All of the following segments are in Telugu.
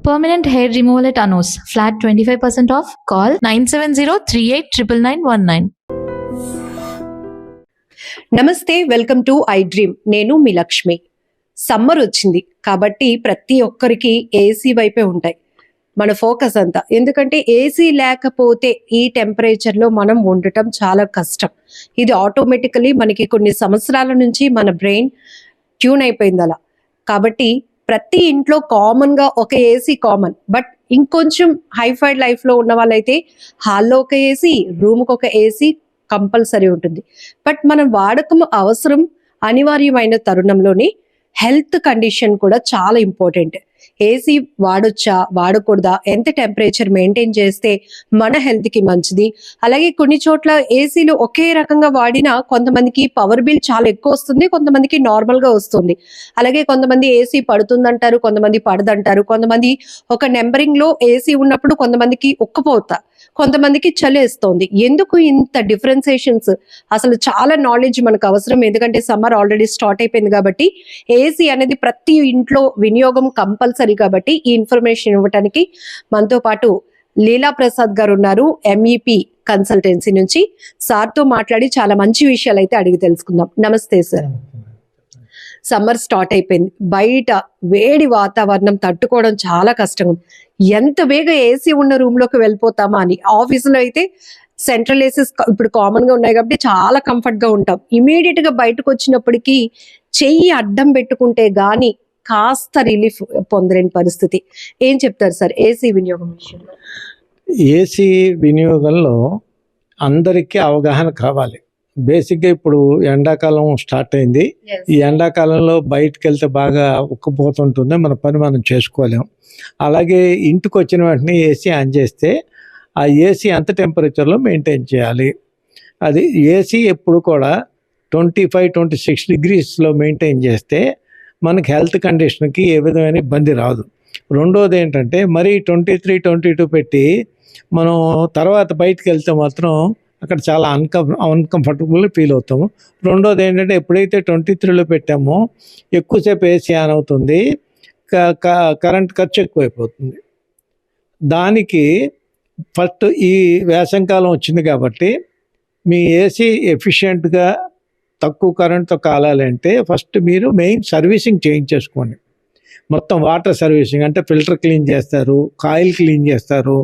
Permanent hair removal at Anos. Flat 25% off. Call 970-389919. నమస్తే, వెల్కమ్ టు ఐ డ్రీమ్. నేను మీ లక్ష్మి. సమ్మర్ వచ్చింది కాబట్టి ప్రతి ఒక్కరికి ఏసీ వైపే ఉంటాయి మన ఫోకస్ అంతా. ఎందుకంటే ఏసీ లేకపోతే ఈ టెంపరేచర్లో మనం ఉండటం చాలా కష్టం. ఇది ఆటోమేటికలీ మనకి కొన్ని సంవత్సరాల నుంచి మన బ్రెయిన్ ట్యూన్ అయిపోయింది అలా. కాబట్టి ప్రతి ఇంట్లో కామన్గా ఒక ఏసీ కామన్. బట్ ఇంకొంచెం హైఫైడ్ లైఫ్లో ఉన్న వాళ్ళైతే హాల్లో ఒక ఏసీ, రూమ్కి ఒక ఏసీ కంపల్సరీ ఉంటుంది. బట్ మనం వాడకం అవసరం అనివార్యమైన తరుణంలోనే హెల్త్ కండిషన్ కూడా చాలా ఇంపార్టెంట్. ఏసీ వాడొచ్చా, వాడకూడదా, ఎంత టెంపరేచర్ మెయింటైన్ చేస్తే మన హెల్త్కి మంచిది. అలాగే కొన్ని చోట్ల ఏసీలు ఒకే రకంగా వాడినా కొంతమందికి పవర్ బిల్ చాలా ఎక్కువ వస్తుంది, కొంతమందికి నార్మల్గా వస్తుంది. అలాగే కొంతమంది ఏసీ పడుతుందంటారు, కొంతమంది పడదంటారు. కొంతమంది ఒక నెంబరింగ్లో ఏసీ ఉన్నప్పుడు కొంతమందికి ఉక్కపోతా, కొంతమందికి చలేస్తోంది. ఎందుకు ఇంత డిఫరెన్సియేషన్స్? అసలు చాలా నాలెడ్జ్ మనకు అవసరం. ఎందుకంటే సమ్మర్ ఆల్రెడీ స్టార్ట్ అయిపోయింది కాబట్టి ఏసీ అనేది ప్రతి ఇంట్లో వినియోగం కంపల్సరీ. కాబట్టి ఈ ఇన్ఫర్మేషన్ ఇవ్వడానికి మనతో పాటు లీలా ప్రసాద్ గారు ఉన్నారు, ఎంఈపీ కన్సల్టెన్సీ నుంచి. సార్తో మాట్లాడి చాలా మంచి విషయాలు అయితే అడిగి తెలుసుకుందాం. నమస్తే సార్. సమ్మర్ స్టార్ట్ అయిపోయింది, బయట వేడి వాతావరణం తట్టుకోవడం చాలా కష్టం. ఎంత వేగ ఏసీ ఉన్న రూమ్లోకి వెళ్ళిపోతామా అని. ఆఫీసులో అయితే సెంట్రల్ ఏసీస్ ఇప్పుడు కామన్గా ఉన్నాయి కాబట్టి చాలా కంఫర్ట్గా ఉంటాం. ఇమీడియట్గా బయటకు వచ్చినప్పటికీ చెయ్యి అడ్డం పెట్టుకుంటే గానీ కాస్త రిలీఫ్ పొందలేని పరిస్థితి. ఏం చెప్తారు సార్ ఏసీ వినియోగం విషయంలో? ఏసీ వినియోగంలో అందరికీ అవగాహన కావాలి. బేసిక్గా ఇప్పుడు ఎండాకాలం స్టార్ట్ అయింది. ఈ ఎండాకాలంలో బయటకు వెళ్తే బాగా ఉక్కపోతుంటుంది, మన పని మనం చేసుకోలేం. అలాగే ఇంటికి వచ్చిన వెంటనే ఏసీ ఆన్ చేస్తే ఆ ఏసీ ఎంత టెంపరేచర్లో మెయింటైన్ చేయాలి. అది ఏసీ ఎప్పుడు కూడా 25-26 డిగ్రీస్లో మెయింటైన్ చేస్తే మనకి హెల్త్ కండిషన్కి ఏ విధమైన ఇబ్బంది రాదు. రెండోది ఏంటంటే మరీ 23-22 పెట్టి మనం తర్వాత బయటకు వెళ్తే మాత్రం అక్కడ చాలా అన్కంఫర్టబుల్ ఫీల్ అవుతాము. రెండోది ఏంటంటే ఎప్పుడైతే 23లో పెట్టామో ఎక్కువసేపు ఏసీ ఆన్ అవుతుంది, కరెంట్ ఖర్చు ఎక్కువైపోతుంది. దానికి ఫస్ట్ ఈ వేసవికాలం వచ్చింది కాబట్టి మీ ఏసీ ఎఫిషియెంట్గా తక్కువ కరెంట్తో కాలాలంటే ఫస్ట్ మీరు మెయిన్ సర్వీసింగ్ చేయించేసుకోండి. మొత్తం వాటర్ సర్వీసింగ్ అంటే ఫిల్టర్ క్లీన్ చేస్తారు, కాయిల్ క్లీన్ చేస్తారు,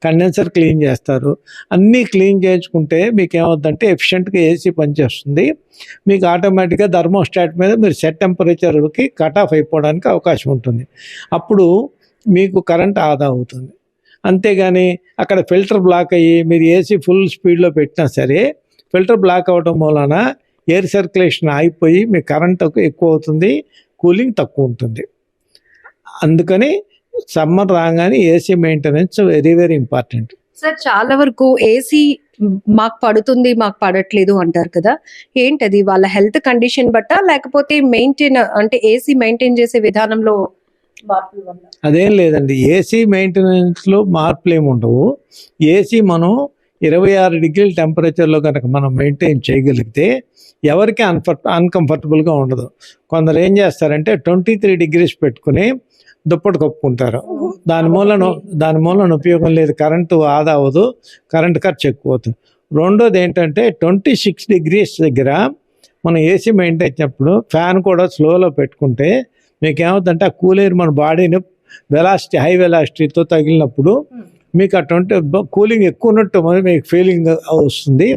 కండెన్సర్ క్లీన్ చేస్తారు. అన్నీ క్లీన్ చేయించుకుంటే మీకు ఏమవుతుందంటే ఎఫిషియెంట్గా ఏసీ పనిచేస్తుంది. మీకు ఆటోమేటిక్గా థర్మోస్టాట్ మీద మీరు సెట్ టెంపరేచర్కి కట్ ఆఫ్ అయిపోవడానికి అవకాశం ఉంటుంది. అప్పుడు మీకు కరెంట్ ఆదా అవుతుంది. అంతేగాని అక్కడ ఫిల్టర్ బ్లాక్ అయ్యి మీరు ఏసీ ఫుల్ స్పీడ్లో పెట్టినా సరే ఫిల్టర్ బ్లాక్ అవ్వడం వలన ఎయిర్ సర్క్యులేషన్ ఆగిపోయి మీ కరెంట్ ఎక్కువ అవుతుంది, కూలింగ్ తక్కువ ఉంటుంది. అందుకని సమ్మర్ రాగానే AC maintenance very very important. Sir చాలా వరకు ఏసీ మాకు పడుతుంది, మాకు పడట్లేదు అంటారు కదా, ఏంటది? వాళ్ళ హెల్త్ కండిషన్ బట్టా లేకపోతే మెయింటైన్ అంటే ఏసీ మెయింటైన్ చేసే విధానంలో మార్పుల వల్ల? అదేం లేదండి, ఏసీ మెయింటెనెన్స్లో మార్పులు ఏమి ఉండవు. ఏసీ మనం 26 డిగ్రీల టెంపరేచర్లో కనుక మనం మెయింటైన్ చేయగలిగితే ఎవరికి అన్కంఫర్టబుల్గా ఉండదు. కొందరు ఏం చేస్తారంటే 23 డిగ్రీస్ పెట్టుకుని దుప్పటి కప్పుకుంటారు. దాని మూలన ఉపయోగం లేదు, కరెంటు ఆదా అవ్వదు, కరెంట్ ఖర్చు ఎక్కువ అవుతుంది. రెండోది ఏంటంటే 26 డిగ్రీస్ దగ్గర మనం ఏసీ మెయింటైన్ చేసినప్పుడు ఫ్యాన్ కూడా స్లోలో పెట్టుకుంటే మీకు ఏమవుతుందంటే ఆ కూల్ ఎయిర్ మన బాడీని హై వెలాసిటీతో తగిలినప్పుడు మీకు అటువంటి కూలింగ్ ఎక్కువ ఉన్నట్టు మీకు ఫీలింగ్ వస్తుంది,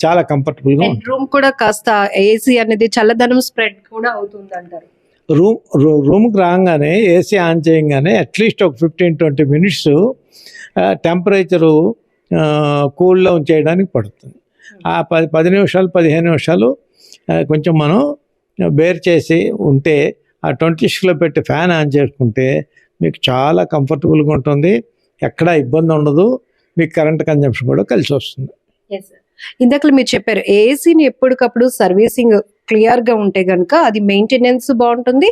చాలా కంఫర్టబుల్గా ఉంటుంది. రూమ్ కూడా కాస్త ఏసీ అనేది చల్లదనం స్ప్రెడ్ కూడా అవుతుంది అంటారు. రూమ్కి రాగానే ఏసీ ఆన్ చేయగానే అట్లీస్ట్ ఒక 15-20 మినిట్స్ టెంపరేచరు కూల్ డౌన్ చేయడానికి పడుతుంది. ఆ 10 నిమిషాలు 15 నిమిషాలు కొంచెం మనం బేర్ చేసి ఉంటే ఆ 26లో పెట్టి ఫ్యాన్ ఆన్ చేసుకుంటే మీకు చాలా కంఫర్టబుల్గా ఉంటుంది, ఎక్కడా ఇబ్బంది ఉండదు, మీకు కరెంట్ కన్జంప్షన్ కూడా కలిసి వస్తుంది. ఇందాక మీరు చెప్పారు ఏసీని ఎప్పటికప్పుడు సర్వీసింగ్ క్లియర్గా ఉంటే కనుక అది మెయింటెనెన్స్ బాగుంటుంది,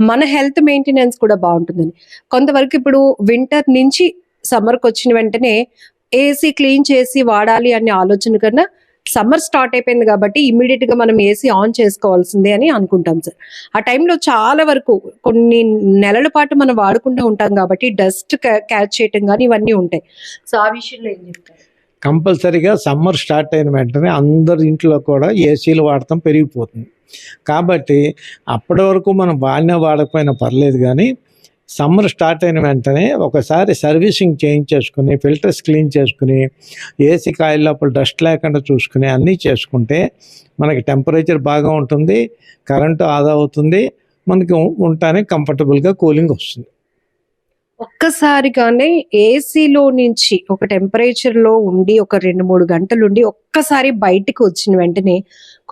మన హెల్త్ మెయింటెనెన్స్ కూడా బాగుంటుందని. కొంతవరకు ఇప్పుడు వింటర్ నుంచి సమ్మర్కి వచ్చిన వెంటనే ఏసీ క్లీన్ చేసి వాడాలి అనే ఆలోచన కన్నా సమ్మర్ స్టార్ట్ అయిపోయింది కాబట్టి ఇమ్మీడియట్ గా మనం ఏసీ ఆన్ చేసుకోవాల్సిందే అని అనుకుంటాం సార్. ఆ టైంలో చాలా వరకు కొన్ని నెలల పాటు మనం వాడుకుంటూ ఉంటాం కాబట్టి డస్ట్ క్యాచ్ చేయటం కానీ ఇవన్నీ ఉంటాయి. సో ఆ విషయంలో ఏం చెప్తారు? కంపల్సరీగా సమ్మర్ స్టార్ట్ అయిన వెంటనే అందరి ఇంట్లో కూడా ఏసీలు వాడటం పెరిగిపోతుంది. కాబట్టి అప్పటి వరకు మనం వాడకపోయినా పర్లేదు, కానీ సమ్మర్ స్టార్ట్ అయిన వెంటనే ఒకసారి సర్వీసింగ్ చేయించేసుకుని, ఫిల్టర్స్ క్లీన్ చేసుకుని, ఏసీ కాయిల్ లోపల డస్ట్ లేకుండా చూసుకుని అన్నీ చేసుకుంటే మనకి టెంపరేచర్ బాగా ఉంటుంది, కరెంటు ఆదా అవుతుంది, మనకి ఉండటానికి కంఫర్టబుల్గా కూలింగ్ వస్తుంది. ఒక్కసారిగానే ఏసీలో నుంచి ఒక టెంపరేచర్ లో ఉండి ఒక 2-3 గంటలు ఉండి ఒక్కసారి బయటికి వచ్చిన వెంటనే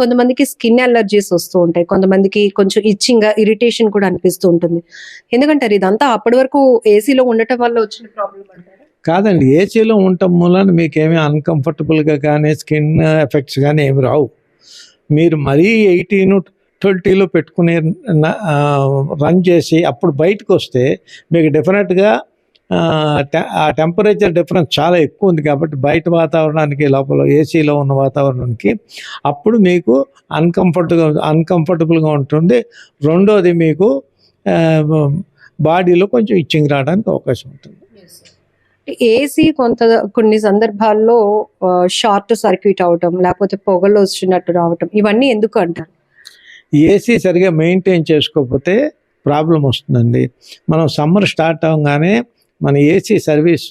కొంతమందికి స్కిన్ అలర్జీస్ వస్తూ ఉంటాయి, కొంతమందికి కొంచెం ఇచ్చింగ్ ఇరిటేషన్ కూడా అనిపిస్తూ ఉంటుంది. ఎందుకంటారు ఇదంతా అప్పటి వరకు ఏసీలో ఉండటం వల్ల వచ్చిన ప్రాబ్లం అంటారు? కాదండి, ఏసీలో ఉండటం మూలన మీకేమీ అన్కంఫర్టబుల్గా కానీ స్కిన్ ఎఫెక్ట్స్ కానీ ఏమి రావు. మీరు మరీ 18-20లో పెట్టుకుని రన్ చేసి అప్పుడు బయటకు వస్తే మీకు డెఫినెట్గా ఆ టెంపరేచర్ డిఫరెన్స్ చాలా ఎక్కువ ఉంది. కాబట్టి వాతావరణానికి లోపల ఏసీలో ఉన్న వాతావరణానికి అప్పుడు మీకు అన్కంఫర్టబుల్గా ఉంటుంది. రెండోది మీకు బాడీలో కొంచెం ఇచ్చింగ్ రావడానికి అవకాశం ఉంటుంది. ఏసీ కొన్ని సందర్భాల్లో షార్ట్ సర్క్యూట్ అవటం, లేకపోతే పొగలు వచ్చినట్టు రావటం, ఇవన్నీ ఎందుకు అంటారు? ఏసీ సరిగా మెయింటైన్ చేసుకోకపోతే ప్రాబ్లం వస్తుందండి. మనం సమ్మర్ స్టార్ట్ అవ్వగానే మన ఏసీ సర్వీస్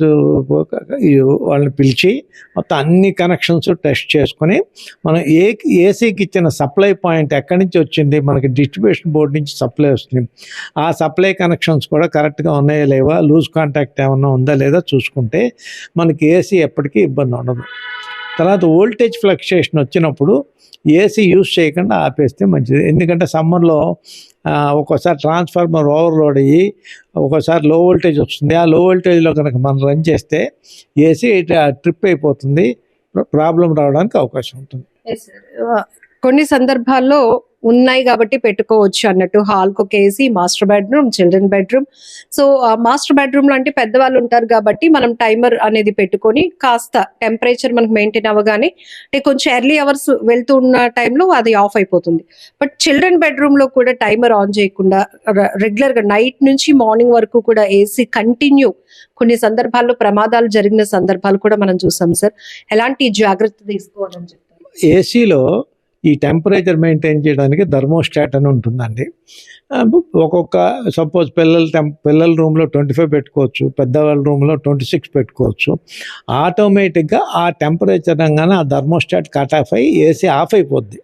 వాళ్ళని పిలిచి మొత్తం అన్ని కనెక్షన్స్ టెస్ట్ చేసుకొని మనం ఏసీకి ఇచ్చిన సప్లై పాయింట్ ఎక్కడి నుంచి వచ్చింది, మనకి డిస్ట్రిబ్యూషన్ బోర్డు నుంచి సప్లై వస్తుంది, ఆ సప్లై కనెక్షన్స్ కూడా కరెక్ట్గా ఉన్నాయా లేవా, లూజ్ కాంటాక్ట్ ఏమన్నా ఉందా లేదా చూసుకుంటే మనకి ఏసీ ఎప్పటికీ ఇబ్బంది ఉండదు. తర్వాత వోల్టేజ్ ఫ్లక్చుయేషన్ వచ్చినప్పుడు ఏసీ యూజ్ చేయకుండా ఆపేస్తే మంచిది. ఎందుకంటే సమ్మర్లో ఒక్కోసారి ట్రాన్స్ఫార్మర్ ఓవర్లోడ్ అయ్యి ఒక్కోసారి లో వోల్టేజ్ వస్తుంది. ఆ లో వోల్టేజ్లో కనుక మనం రన్ చేస్తే ఏసీ ట్రిప్ అయిపోతుంది, ప్రాబ్లం రావడానికి అవకాశం ఉంటుంది. కొన్ని సందర్భాల్లో ఉన్నాయి కాబట్టి పెట్టుకోవచ్చు అన్నట్టు, హాల్కి ఒక AC, master bedroom, children bedroom. So master bedroom లో అంటే పెద్దవాళ్ళు ఉంటారు కాబట్టి మనం టైమర్ అనేది పెట్టుకొని కాస్త టెంపరేచర్ మనకు మెయింటైన్ అవ్వగానే అంటే కొంచెం ఎర్లీ అవర్స్ వెళ్తూ ఉన్న టైంలో అది ఆఫ్ అయిపోతుంది. బట్ చిల్డ్రన్ బెడ్రూమ్ లో కూడా టైమర్ ఆన్ చేయకుండా రెగ్యులర్ గా నైట్ నుంచి మార్నింగ్ వరకు కూడా ఏసీ కంటిన్యూ, కొన్ని సందర్భాల్లో ప్రమాదాలు జరిగిన సందర్భాలు కూడా మనం చూసాం సార్. ఎలాంటి జాగ్రత్త తీసుకోవాలని చెప్తారు? ఏసీలో ఈ టెంపరేచర్ మెయింటైన్ చేయడానికి థర్మోస్టాట్ అని ఉంటుందండి. ఒక్కొక్క సపోజ్ పిల్లల రూమ్లో 25 పెట్టుకోవచ్చు, పెద్దవాళ్ళ రూమ్లో 26 పెట్టుకోవచ్చు. ఆటోమేటిక్గా ఆ టెంపరేచర్ అనగానే ఆ థర్మోస్టాట్ కట్ ఆఫ్ అయ్యి ఏసీ ఆఫ్ అయిపోద్ది.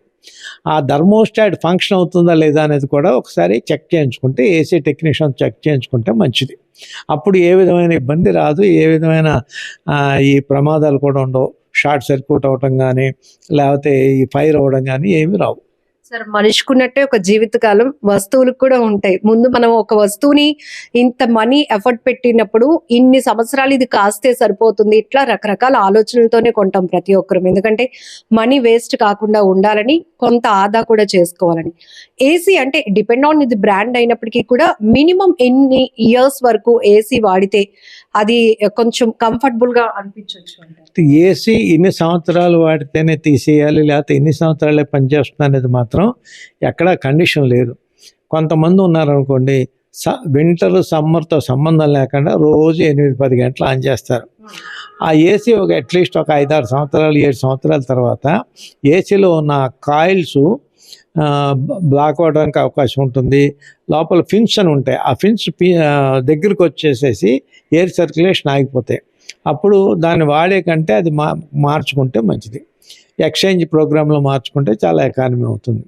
ఆ థర్మోస్టాట్ ఫంక్షన్ అవుతుందా లేదా అనేది కూడా ఒకసారి చెక్ చేయించుకుంటే, ఏసీ టెక్నీషియన్ చెక్ చేయించుకుంటే మంచిది. అప్పుడు ఏ విధమైన ఇబ్బంది రాదు, ఏ విధమైన ఈ ప్రమాదాలు కూడా ఉండవు. షార్ట్ సర్క్యూట్ అవటం కానీ లేకపోతే ఈ ఫైర్ అవ్వడం కానీ ఏమి రావు. సార్, మనిషికున్నట్టే ఒక జీవితకాలం వస్తువులకు కూడా ఉంటాయి. ముందు మనం ఒక వస్తువుని ఇంత మనీ ఎఫర్ట్ పెట్టినప్పుడు ఇన్ని సంవత్సరాలు ఇది కాస్తే సరిపోతుంది, ఇట్లా రకరకాల ఆలోచనలతోనే కొంటాం ప్రతి ఒక్కరు. ఎందుకంటే మనీ వేస్ట్ కాకుండా ఉండాలని, కొంత ఆదా కూడా చేసుకోవాలని. ఏసీ అంటే డిపెండ్ ఆన్ ఇది బ్రాండ్ అయినప్పటికీ కూడా మినిమం ఎన్ని ఇయర్స్ వరకు ఏసీ వాడితే అది కొంచెం కంఫర్టబుల్ గా అనిపించవచ్చు అంటారు? ఏసీ ఇన్ని సంవత్సరాలు వాడితేనే తీసేయాలి, లేకపోతే ఇన్ని సంవత్సరాలే పనిచేస్తుంది అనేది మాత్రం ఎక్కడా కండిషన్ లేదు. కొంతమంది ఉన్నారనుకోండి, వింటర్ సమ్మర్తో సంబంధం లేకుండా రోజు 8-10 గంటలు ఆన్ చేస్తారు. ఆ ఏసీ అట్లీస్ట్ ఒక 5-6 సంవత్సరాలు 7 సంవత్సరాల తర్వాత ఏసీలో ఉన్న కాయిల్స్ బ్లాక్ అవ్వడానికి అవకాశం ఉంటుంది. లోపల ఫిన్స్ అని ఉంటాయి, ఆ ఫిన్స్ దగ్గరికి వచ్చేసేసి ఎయిర్ సర్క్యులేషన్ ఆగిపోతాయి. అప్పుడు దాన్ని వాడే కంటే అది మార్చుకుంటే మంచిది. ఎక్స్చేంజ్ ప్రోగ్రాంలో మార్చుకుంటే చాలా ఎకానమీ అవుతుంది.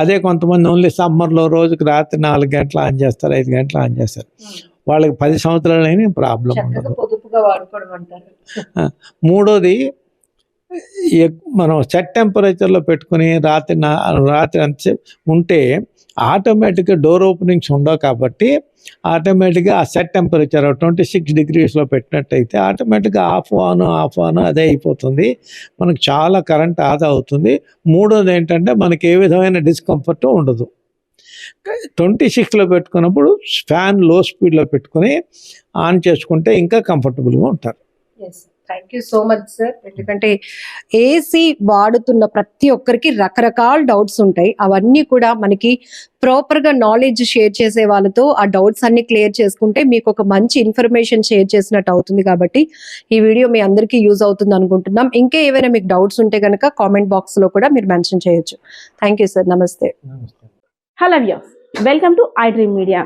అదే కొంతమంది ఓన్లీ సమ్మర్లో రోజుకి రాత్రి 4 గంటలు ఆన్ చేస్తారు, 5 గంటలు ఆన్ చేస్తారు. వాళ్ళకి 10 సంవత్సరాలైనా ప్రాబ్లం ఉండదు. మూడోది, మనం సెట్ టెంపరేచర్లో పెట్టుకుని రాత్రి అంత ఉంటే ఆటోమేటిక్గా డోర్ ఓపెనింగ్స్ ఉండవు. కాబట్టి ఆటోమేటిక్గా ఆ సెట్ టెంపరేచర్ 26 degreesలో పెట్టినట్టయితే ఆటోమేటిక్గా ఆఫ్ ఆన్ అదే అయిపోతుంది. మనకు చాలా కరెంట్ ఆదా అవుతుంది. మూడోది ఏంటంటే మనకి ఏ విధమైన డిస్కంఫర్ట్ ఉండదు. 26లో పెట్టుకున్నప్పుడు ఫ్యాన్ లో స్పీడ్లో పెట్టుకుని ఆన్ చేసుకుంటే ఇంకా కంఫర్టబుల్గా ఉంటారు. Thank you so much sir. ఎందుకంటే ఏసీ వాడుతున్న ప్రతి ఒక్కరికి రకరకాల డౌట్స్ ఉంటాయి. అవన్నీ కూడా మనకి ప్రాపర్ గా నాలెడ్జ్ షేర్ చేసే వాళ్ళతో ఆ డౌట్స్ అన్ని క్లియర్ చేసుకుంటే మీకు ఒక మంచి ఇన్ఫర్మేషన్ షేర్ చేసినట్టు అవుతుంది. కాబట్టి ఈ వీడియో మీ అందరికీ యూజ్ అవుతుంది అనుకుంటున్నాం. ఇంకా ఏవైనా మీకు డౌట్స్ ఉంటే కనుక కామెంట్ బాక్స్ లో కూడా మీరు మెన్షన్ చేయొచ్చు. Thank you sir. నమస్తే. Hello views, welcome to I Dream Media.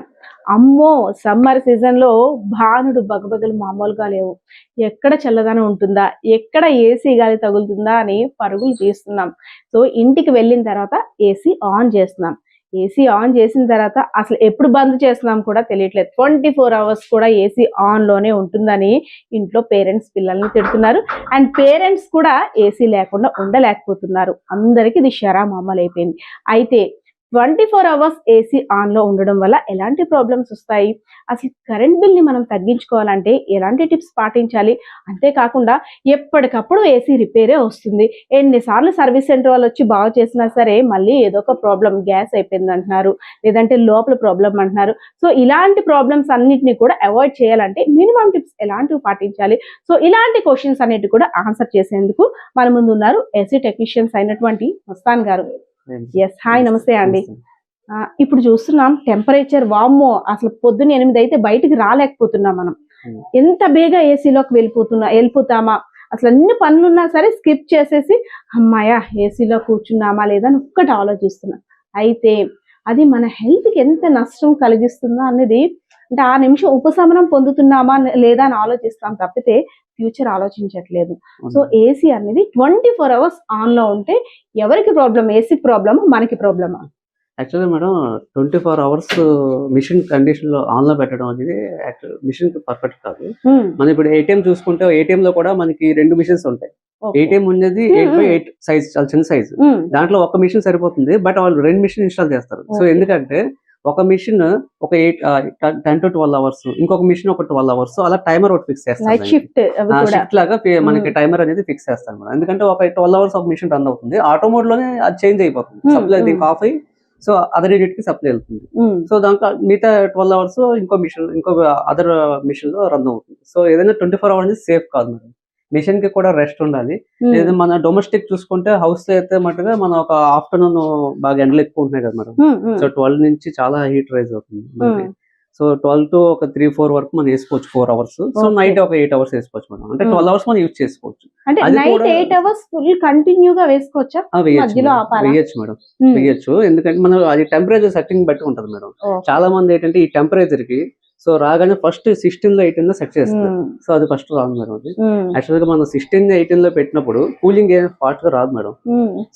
అమ్మో, సమ్మర్ సీజన్ లో భానుడు బగబగలు మామూలుగా లేవు. ఎక్కడ చల్లదనం ఉంటుందా, ఎక్కడ ఏసీ గాలి తగులుతుందా అని పరుగులు తీస్తున్నాం. సో ఇంటికి వెళ్ళిన తర్వాత ఏసీ ఆన్ చేస్తున్నాం. ఏసీ ఆన్ చేసిన తర్వాత అసలు ఎప్పుడు బంద్ చేస్తున్నాం కూడా తెలియట్లేదు. 24 hours కూడా ఏసీ ఆన్ లోనే ఉంటుందని ఇంట్లో పేరెంట్స్ పిల్లల్ని తిడుతున్నారు. అండ్ పేరెంట్స్ కూడా ఏసీ లేకుండా ఉండలేకపోతున్నారు. అందరికి ఇది షరా మామూలు అయిపోయింది. అయితే 24 hours ఏసీ ఆన్ లో ఉండడం వల్ల ఎలాంటి ప్రాబ్లమ్స్ వస్తాయి, అసలు కరెంట్ బిల్ ని మనం తగ్గించుకోవాలంటే ఎలాంటి టిప్స్ పాటించాలి, అంతేకాకుండా ఎప్పటికప్పుడు ఏసీ రిపేరే వస్తుంది. ఎన్నిసార్లు సర్వీస్ సెంటర్ వాళ్ళు వచ్చి బాగు చేసినా సరే మళ్ళీ ఏదో ఒక ప్రాబ్లం, గ్యాస్ అయిపోయింది అంటున్నారు, లేదంటే లోపల ప్రాబ్లం అంటున్నారు. సో ఇలాంటి ప్రాబ్లమ్స్ అన్నిటిని కూడా అవాయిడ్ చేయాలంటే మినిమం టిప్స్ ఎలాంటివి పాటించాలి? సో ఇలాంటి క్వశ్చన్స్ అన్నిటి కూడా ఆన్సర్ చేసేందుకు మన ముందు ఉన్నారు ఏసీ టెక్నీషియన్స్ అయినటువంటి మస్తాన్ గారు. ఎస్, హాయ్, నమస్తే అండి. ఇప్పుడు చూస్తున్నాం టెంపరేచర్, వామ్మో, అసలు పొద్దున్న 8 అయితే బయటికి రాలేకపోతున్నాం మనం. ఎంత బేగా ఏసీలోకి వెళ్ళిపోతామా, అసలు అన్ని పనులున్నా సరే స్కిప్ చేసేసి అమ్మాయ ఏసీలో కూర్చున్నామా లేదా అని ఒక్కటి ఆలోచిస్తున్నాం. అయితే అది మన హెల్త్ కి ఎంత నష్టం కలిగిస్తుందా అనేది, అంటే ఆ నిమిషం ఉపశమనం పొందుతున్నామా లేదా అని ఆలోచిస్తాం తప్పితే ఫ్యూచర్ ఆలోచించట్లేదు. సో ఏసీ అనేది 24 hours ఆన్ లో ఉంటే ఎవరికి ప్రాబ్లం? ఏసీ ప్రాబ్లమ్, మనకి ప్రాబ్లమా? Actually madam 24 hours machine condition లో ఆన్ లో పెట్టడం అనేది మిషన్ కి పర్ఫెక్ట్ కాదు. మనం ఇప్పుడు ఏటీఎం చూసుకుంటే ఏటీఎం లో కూడా మనకి 2 మిషన్స్ ఉంటాయి. ఏటీఎం ఉన్నది 8x8 సైజ్, చాలా చిన్న సైజ్. దాంట్లో ఒక మిషన్ సరిపోతుంది, బట్ వాళ్ళు 2 మిషన్ ఇన్స్టాల్ చేస్తారు. సో ఎందుకంటే ఒక మిషన్ ఒక 10 to 12 hours, ఇంకొక మిషన్ ఒక 12 hours, అలా టైమర్ ఒకటి ఫిక్స్ చేస్తారు. షిఫ్ట్ లాగా మనకి టైమర్ అనేది ఫిక్స్ చేస్తాం. ఎందుకంటే ఒక 12 hours ఒక మిషన్ రన్ అవుతుంది, ఆటో మోడ్ లోనే అది చేంజ్ అయిపోతుంది. సప్లై దీనికి ఆఫ్ అయ్యి సో అదర్ యూనిట్ కి సప్లై వెళ్తుంది. సో దాంట్లో మిగతా 12 hours ఇంకో అదర్ మిషన్ లో రన్ అవుతుంది. సో ఏదైనా 24 hours అనేది సేఫ్ కాదు మేడం. మిషన్ కి కూడా రెస్ట్ ఉండాలి. లేదా మన డొమెస్టిక్ చూసుకుంటే హౌస్ లో అయితే మటుగా మనం ఒక ఆఫ్టర్నూన్ బాగా ఎండలు ఎక్కువ ఉంటున్నాయి కదా మేడం. సో 12 నుంచి చాలా హీట్ రైజ్ అవుతుంది మనకి. సో 12 to ఒక 3-4 వరకు మనం వేసుకోవచ్చు 4 hours. సో నైట్ ఒక 8 hours వేసుకోవచ్చు మేడం. అంటే 12 hours మనం యూజ్ చేసుకోవచ్చు. అంటే నైట్ 8 hours ఫుల్ కంటిన్యూగా వేసుకోవచ్చా? వేయచ్చు మేడం, వేయచ్చు. ఎందుకంటే మనం అది టెంపరేచర్ సెట్టింగ్ బట్టి ఉంటది మేడం. చాలా మంది ఏంటంటే ఈ టెంపరేచర్ కి సో రాగానే ఫస్ట్ 16 లో 18 లో సెట్ చేస్తారు. సో అది ఫస్ట్ రాదు మేడం. అది యాక్చువల్ గా మనం 16 18 లో పెట్టినప్పుడు కూలింగ్ ఏం ఫాస్ట్ గా రాదు మేడం.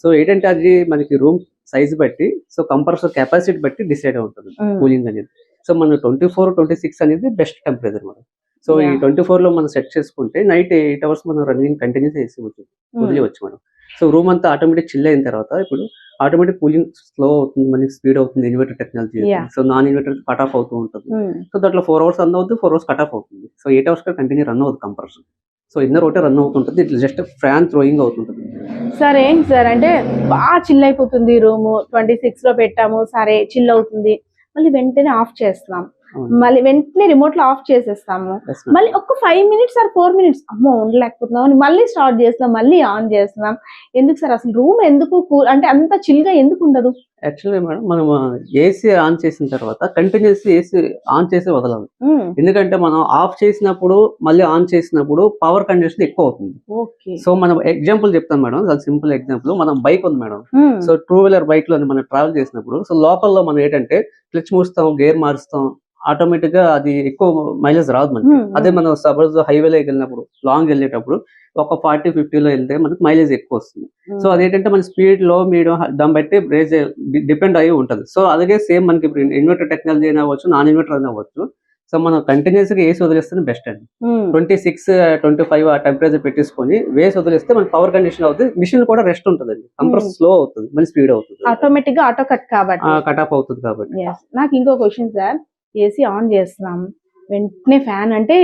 సో ఏంటంటే అది మనకి రూమ్ సైజ్ బట్టి, సో కంప్రెసర్ కెపాసిటీ బట్టి డిసైడ్ ఉంటుంది కూలింగ్ అనేది. సో మన 24-26 అనేది బెస్ట్ టెంపరేచర్ మేడం. సో ఈ 24 లో మనం సెట్ చేసుకుంటే నైట్ 8 hours మనం రన్నింగ్ కంటిన్యూస్ వేసి వదిలేవచ్చు మేడం. సో రూమ్ అంతా ఆటోమేటిక్ చిల్ అయిన తర్వాత ఇప్పుడు ఆటోమేటిక్ కూలింగ్ స్లో అవుతుంది, మనకి స్పీడ్ అవుతుంది. Inverter technology, so non inverter cut off అవుతూ ఉంటుంది. సో దాంట్లో 4 hours రన్ అవుతుంది, 4 hours కట్ ఆఫ్ అవుతుంది. సో 8 hours కంటిన్యూ రన్ అవుతుంది కంప్రెసర్. సో ఇన్నర్ ఒకటే రన్ అవుతుంటుంది, ఇట్లా జస్ట్ ఫ్యాన్ థ్రోయింగ్ అవుతుంటుంది. సార్ ఏంటి సార్ అంటే బాగా చిల్ అయిపోతుంది రూమ్, 26 లో పెట్టాము, సరే చిల్ అవుతుంది, మళ్ళీ వెంటనే ఆఫ్ చేస్తాం, మళ్ళీ వెంటనే రిమోట్ లో ఆఫ్ చేసేస్తాము, మళ్ళీ ఒక 5 minutes or 4 minutes అమ్మో ఉండలేకపోతున్నాం అని మళ్ళీ స్టార్ట్ చేస్తున్నాం, మళ్ళీ ఆన్ చేస్తున్నాం. ఎందుకు సార్ అసలు రూమ్ ఎందుకు అంటే అంత చిల్ గా ఎందుకు ఉండదు? యాక్చువల్లీ మేడం మనం ఏసీ ఆన్ చేసిన తర్వాత కంటిన్యూస్ ఏసీ ఆన్ చేసి వదలాలి. ఎందుకంటే మనం ఆఫ్ చేసినప్పుడు మళ్ళీ ఆన్ చేసినప్పుడు పవర్ కంజెషన్ ఎక్కువ అవుతుంది. సో మనం ఎగ్జాంపుల్ చెప్తాం మేడం, సింపుల్ ఎగ్జాంపుల్. మనం బైక్ ఉంది మేడం. సో 2-wheeler బైక్ లో మనం ట్రావెల్ చేసినప్పుడు సో లోకల్లో మనం ఏంటంటే క్లచ్ మూస్తాం, గేర్ మారుస్తాం, ఆటోమేటిక్ గా అది ఎక్కువ మైలేజ్ రాదు మనకి. అదే మనం సపోజ్ హైవేలోకి వెళ్ళినప్పుడు, లాంగ్ వెళ్ళేటప్పుడు ఒక 40-50 లో వెళ్తే మనకి మైలేజ్ ఎక్కువ వస్తుంది. సో అదేంటంటే మన స్పీడ్ లో మీడియం దాన్ని బట్టి రేజ్ డిపెండ్ అయ్యి ఉంటుంది. సో అలాగే సేమ్ మనకి ఇప్పుడు ఇన్వర్టర్ టెక్నాలజీ అయినా అవ్వచ్చు, నాన్ ఇన్వర్టర్ అయినా అవ్వచ్చు. సో మనం కంటిన్యూస్ గా వేసి వదిలేస్తే బెస్ట్ అండి. 26-25 ఆ టెంపరేచర్ పెట్టేసుకొని వేసి వదిలేస్తే మనకి పవర్ కండిషన్ అవుతుంది, మిషన్ కూడా రెస్ట్ ఉంటుంది అండి. కంప్రెస్ స్లో అవుతుంది, మళ్ళీ స్పీడ్ అవుతుంది, ఆటోమేటిక్ గా ఆటో కట్ కాబట్టి కట్ ఆఫ్ అవుతుంది. కాబట్టి నాకు ఇంకో క్వశ్చన్ సార్, ఏసీ ఆన్ చేస్తున్నాం వెంటనే ఫ్యాన్ అంటే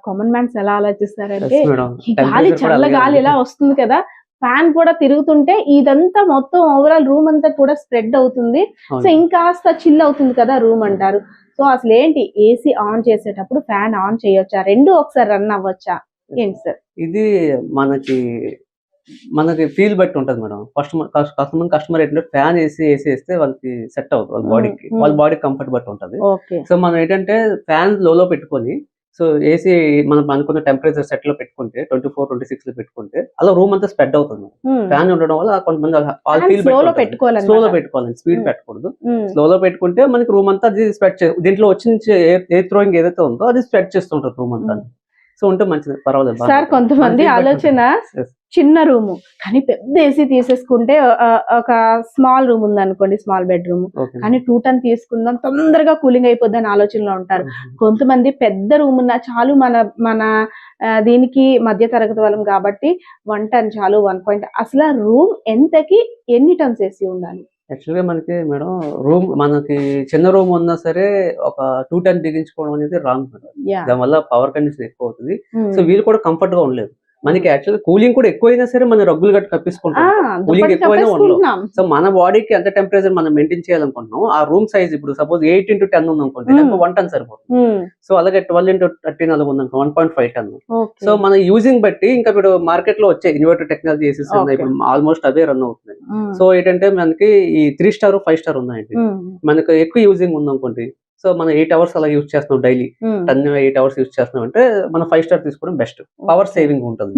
కామన్ మ్యాన్స్ ఎలా ఆలోచిస్తారంటే గాలి, చల్ల గాలి ఎలా వస్తుంది కదా, ఫ్యాన్ కూడా తిరుగుతుంటే ఇదంతా మొత్తం ఓవరాల్ రూమ్ అంతా కూడా స్ప్రెడ్ అవుతుంది, సో ఇంకాస్త చిల్ అవుతుంది కదా రూమ్ అంటారు. సో అసలు ఏంటి ఏసీ ఆన్ చేసేటప్పుడు ఫ్యాన్ ఆన్ చేయొచ్చా, రెండు ఒకసారి రన్ అవ్వచ్చా? ఏంటి సార్? ఇది మనకి ఫీల్ బట్టి ఉంటది మేడం. కస్టమర్ ఏంటంటే ఫ్యాన్ వేస్తే వాళ్ళకి సెట్ అవుతుంది వాళ్ళ బాడీకి, వాళ్ళ బాడీ కంఫర్ట్ బట్టి ఉంటది. ఓకే. సో మనం ఏంటంటే ఫ్యాన్ లో పెట్టుకొని, సో ఏసీ మనం అనుకున్న టెంపరేచర్ సెట్ లో పెట్టుకుంటే 24, 26 లో పెట్టుకుంటే అలా రూమ్ అంతా స్ప్రెడ్ అవుతుంది. ఫ్యాన్ ఉండడం వల్ల కొంతమంది స్లో లో పెట్టుకోవాలి, స్పీడ్ పెట్టకూడదు. స్లో లో పెట్టుకుంటే మనకి రూమ్ అంతా అది స్ప్రెడ్ దీంట్లో వచ్చి ఎయిర్ థ్రోయింగ్ ఏదైతే ఉందో అది స్ప్రెడ్ చేస్తుంటారు రూమ్ అంతా. సో ఉంటే మంచిది, పర్వాలేదు. సార్ కొంతమంది ఆలోచన చిన్న రూమ్ కానీ పెద్ద ఏసీ తీసేసుకుంటే ఒక స్మాల్ రూమ్ ఉంది అనుకోండి, స్మాల్ బెడ్రూమ్, కానీ 2 టన్ తీసుకుందాం తొందరగా కూలింగ్ అయిపోద్ది అని ఆలోచనలో ఉంటారు. కొంతమంది పెద్ద రూమ్ ఉన్నా చాలు, మన దీనికి మధ్య తరగతి వాళ్ళం కాబట్టి 1 టన్ చాలు, 1 అసలు రూమ్ ఎంతకి ఎన్ని టన్స్ ఏసీ ఉండాలి? యాక్చువల్గా మనకి మేడం మనకి చిన్న రూమ్ ఉన్నా సరే ఒక 2 టన్ బిగించుకోవడం అనేది రాంగ్ మేడం. దానివల్ల పవర్ కండిషన్ ఎక్కువ అవుతుంది. సో వీళ్ళు కూడా కంఫర్ట్ గా ఉండలేదు. మనకి యాక్చువల్ కూలింగ్ కూడా ఎక్కువైనా సరే మనం రగ్గులు గట్టి కప్పించుకుంటాం, కూలింగ్ ఎక్కువైనా ఉండదు. సో మన బాడీకి ఎంత టెంపరేచర్ మనం మెయింటైన్ చేయాలనుకుంటున్నాం, ఆ రూమ్ సైజ్ ఇప్పుడు సపోజ్ 8 into 10 ఉంది అనుకోండి, 1 టన్ సరిపోతుంది. సో అలాగే 12 into 13 ఉంది అనుకో 1.5 టన్. సో మన యూజింగ్ బట్టి ఇంకా ఇప్పుడు మార్కెట్ లో వచ్చే ఇన్వర్టర్ టెక్నాలజీ ఇప్పుడు ఆల్మోస్ట్ అవే రన్ అవుతుంది. సో ఏంటంటే మనకి ఈ 3 స్టార్ 5 స్టార్ ఉన్నాయండి. మనకి ఎక్కువ యూజింగ్ ఉంది అనుకోండి, సో మనం 8 hours అలా యూజ్ చేస్తున్నాం డైలీ, 8 hours యూజ్ చేస్తున్నాం అంటే మనం 5 స్టార్ తీసుకోవడం బెస్ట్, పవర్ సేవింగ్ ఉంటుంది.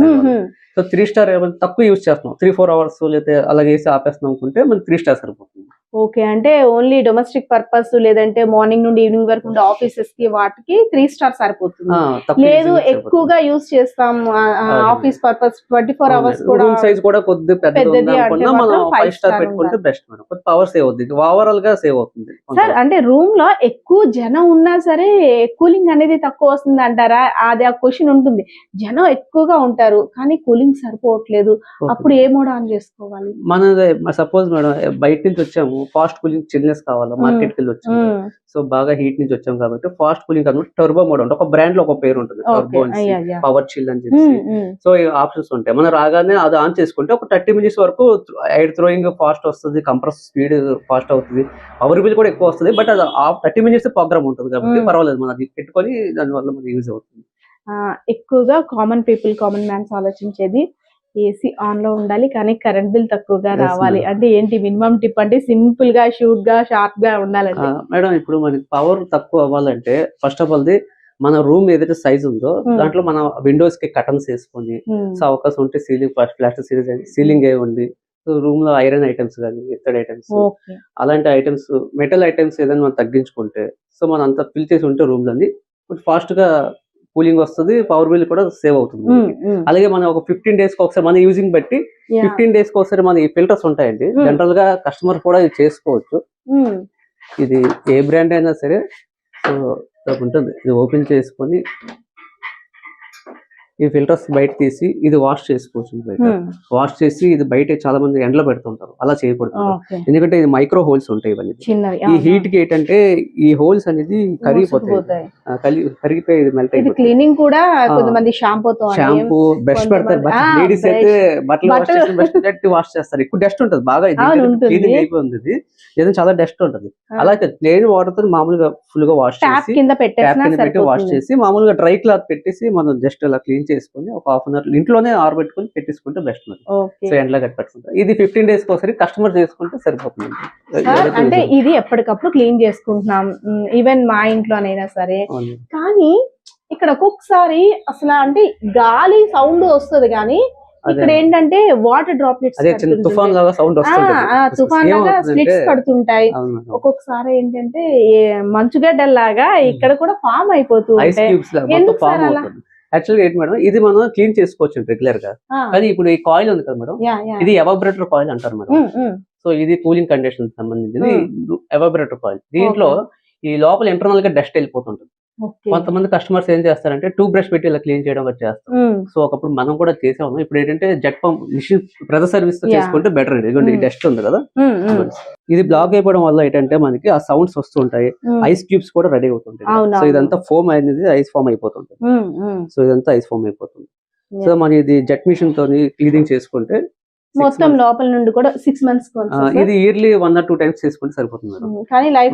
సో 3 స్టార్ తక్కువ యూజ్ చేస్తున్నాం, 3-4 hours లేకపోతే అలాగే వేసి ఆపేస్తున్నాం అనుకుంటే మనకి 3 స్టార్ సరిపోతుంది. ఓకే, అంటే ఓన్లీ డొమెస్టిక్ పర్పస్ లేదంటే మార్నింగ్ నుండి ఈవినింగ్ వరకు ఉండే ఆఫీసెస్ కి వాటికి 3 స్టార్ సరిపోతుంది. లేదు ఎక్కువగా యూజ్ చేస్తాం ఆఫీస్ పర్పస్ 24 hours కూడా, రూమ్ సైజ్ కూడా కొద్ది పెద్దది అనుకున్నా మనం 5 స్టార్ పెట్టుకుంటే బెస్ట్ మేడం. కొద్ది పవర్ సేవ్ అవుతుంది, ఓవరాల్ గా సేవ్ అవుతుంది. సార్ అంటే రూమ్ లో ఎక్కువ జనం ఉన్నా సరే కూలింగ్ అనేది తక్కువ వస్తుంది అంటారా? అది ఆ క్వశ్చన్ ఉంటుంది. జనం ఎక్కువగా ఉంటారు కానీ కూలింగ్ సరిపోవట్లేదు, అప్పుడు ఏ మోడ్ ఆన్ చేసుకోవాలి? మన సపోజ్ మేడం బయట నుంచి వచ్చాము, ఫాస్ట్ కూలింగ్ చిల్నెస్ కావాలా, మార్కెట్ కి వెళ్ళి వచ్చాము, సో బాగా హీట్ నుంచి వచ్చాం కాబట్టి ఫాస్ట్ కూలింగ్ కాబట్టి టర్బో మోడ్ ఉంటుంది. ఒక బ్రాండ్ లో ఒక పేరు ఉంటుంది, టర్బో, పవర్ చిల్ అని చెప్పి. సో ఈ ఆప్షన్స్ ఉంటాయి. మనం రాగానే అది ఆన్ చేసుకుంటే ఒక 30 minutes వరకు ఎయిర్ థ్రోయింగ్ ఫాస్ట్ వస్తుంది, కంప్రెస్ స్పీడ్ ఫాస్ట్ అవుతుంది, పవర్ బిల్ కూడా ఎక్కువ వస్తుంది. బట్ అది 30 minutes ప్రోగ్రామ్ ఉంటుంది కాబట్టి పర్వాలేదు, మనం అది పెట్టుకొని దాని వల్ల మనకి యూజ్ అవుతుంది. ఎక్కువగా కామన్ మ్యాన్స్ ఆలోచించేది ఏసీ ఆన్ లో ఉండాలి కానీ కరెంట్ బిల్ తక్కువగా రావాలి అంటే ఏంటి మినిమం టిప్? అంటే సింపుల్ గా షూట్ గా షార్ప్ గా ఉండాలంటే మేడం ఇప్పుడు మనకి పవర్ తక్కువ అవ్వాలంటే ఫస్ట్ ఆఫ్ ఆల్ మన రూమ్ ఏదైతే సైజ్ ఉందో దాంట్లో మన విండోస్ కి కటన్స్ వేసుకొని, సో అవకాశం ఉంటే సీలింగ్ ప్లాస్టర్ సీలింగ్ ఏ ఉంది. సో రూమ్ లో ఐరన్ ఐటమ్స్ కానీ ఇత్తడి ఐటమ్స్ అలాంటి ఐటమ్స్, మెటల్ ఐటమ్స్ ఏదైనా మనం తగ్గించుకుంటే, సో మనం అంతా ఫిల్ చేసి ఉంటే రూమ్ లోని ఫాస్ట్ గా కూలింగ్ వస్తుంది, పవర్ బిల్ కూడా సేవ్ అవుతుంది. అలాగే మనం ఒక 15 days కి ఒకసారి మన యూజింగ్ బట్టి 15 days కి ఒకసారి మన ఈ ఫిల్టర్స్ ఉంటాయండి. జనరల్ గా కస్టమర్ కూడా ఇది చేసుకోవచ్చు. ఇది ఏ బ్రాండ్ అయినా సరే సో ఉంటుంది. ఇది ఓపెన్ చేసుకొని ఈ ఫిల్టర్స్ బయట తీసి ఇది వాష్ చేసుకోవచ్చు. బయట వాష్ చేసి ఇది బయట చాలా మంది ఎండలో పెడుతుంటారు, అలా చేయకూడదు. ఎందుకంటే ఇది మైక్రో హోల్స్ ఉంటాయి ఇవన్నీ. ఈ హీట్ కి ఏంటంటే ఈ హోల్స్ అనేది కరిగిపోతాయి, కరిగిపోయి మెల్ట్ అయిపోయి. క్లీనింగ్ కూడా కొంతమంది షాంపూ బ్రష్ పెడతారు. లేడీస్ అయితే బట్టలు వాష్ చేసి బ్రష్ పెట్టి వాష్ చేస్తారు. ఎక్కువ డస్ట్ ఉంటుంది, బాగా క్లీనింగ్ అయిపోయింది. ఇది ఏదైనా చాలా డస్ట్ ఉంటుంది. అలాగే ప్లెయిన్ వాటర్ తో మామూలుగా ఫుల్ గా వాష్ చేసి పెట్టి వాష్ చేసి మామూలుగా డ్రై క్లాత్ పెట్టేసి మనం జస్ట్ అలా క్లీన్ చేసుకుని ఒక 1/2 hour ఇంట్లోనే ఆరబెట్టుకుని పెట్టేసుకుంటే బెస్ట్. సో ఎండ్లో కట్టి పెట్టుకుంటాం. ఇది 15 days కి ఒకసారి కస్టమర్ చేసుకుంటే సరిపోతుంది. అంటే ఇది ఎప్పటికప్పుడు క్లీన్ చేసుకుంటున్నాం, ఈవెన్ మా ఇంట్లోనైనా సరే. కానీ ఇక్కడ ఒక్కొక్కసారి అసలు అంటే గాలి సౌండ్ వస్తుంది కానీ ఇక్కడ ఏంటంటే వాటర్ డ్రాప్లెట్స్, అదే చిన్న తుఫాన్ లాగా సౌండ్ వస్తుంది, తుఫాన్ లాగా స్లిట్స్ పడుతుంటాయి. ఒక్కొక్కసారి ఏంటంటే మంచుగడ్డల్లాగా ఇక్కడ కూడా ఫామ్ అయిపోతూ ఉంటాయి. యాక్చువల్గా ఏంటి మేడం, ఇది మనం క్లీన్ చేసుకోవచ్చు రెగ్యులర్ గా. కానీ ఇప్పుడు ఈ కాయిల్ ఉంది కదా మేడం, ఇది ఎవాపరేటర్ కాయిల్ అంటారు మేడం. సో ఇది కూలింగ్ కండిషన్ సంబంధించింది ఎవాపరేటర్ కాయిల్. దీంట్లో ఈ లోపల ఇంటర్నల్ గా డస్ట్ వెళ్ళిపోతుంటుంది. కొంతమంది కస్టమర్స్ ఏం చేస్తారంటే టూత్ బ్రష్ పెట్టి ఇలా క్లీన్ చేయడం చేస్తారు. సో ఒకప్పుడు మనం కూడా చేసాము. ఇప్పుడు ఏంటంటే jet pump machine pressure service తో చేసుకుంటే బెటర్ అండి. ఇదిగోండి ఈ డస్ట్ ఉంది కదా, ఇది బ్లాక్ అయిపోవడం వల్ల ఏంటంటే మనకి ఆ సౌండ్స్ వస్తుంటాయి, ఐస్ క్యూబ్స్ కూడా రెడీ అవుతుంటాయి. సో ఇదంతా ఫోమ్ అనేది ఐస్ ఫామ్ అయిపోతుంటుంది. సో ఇదంతా ఐస్ ఫామ్ అయిపోతుంది. సో మన ఇది జెట్ మిషన్ తో క్లీనింగ్ చేసుకుంటే మొత్తం లోపల నుండి కూడా 6 months ఇది ఇయర్లీ 1 or 2 times చేసుకుంటే సరిపోతుంది. కానీ లైఫ్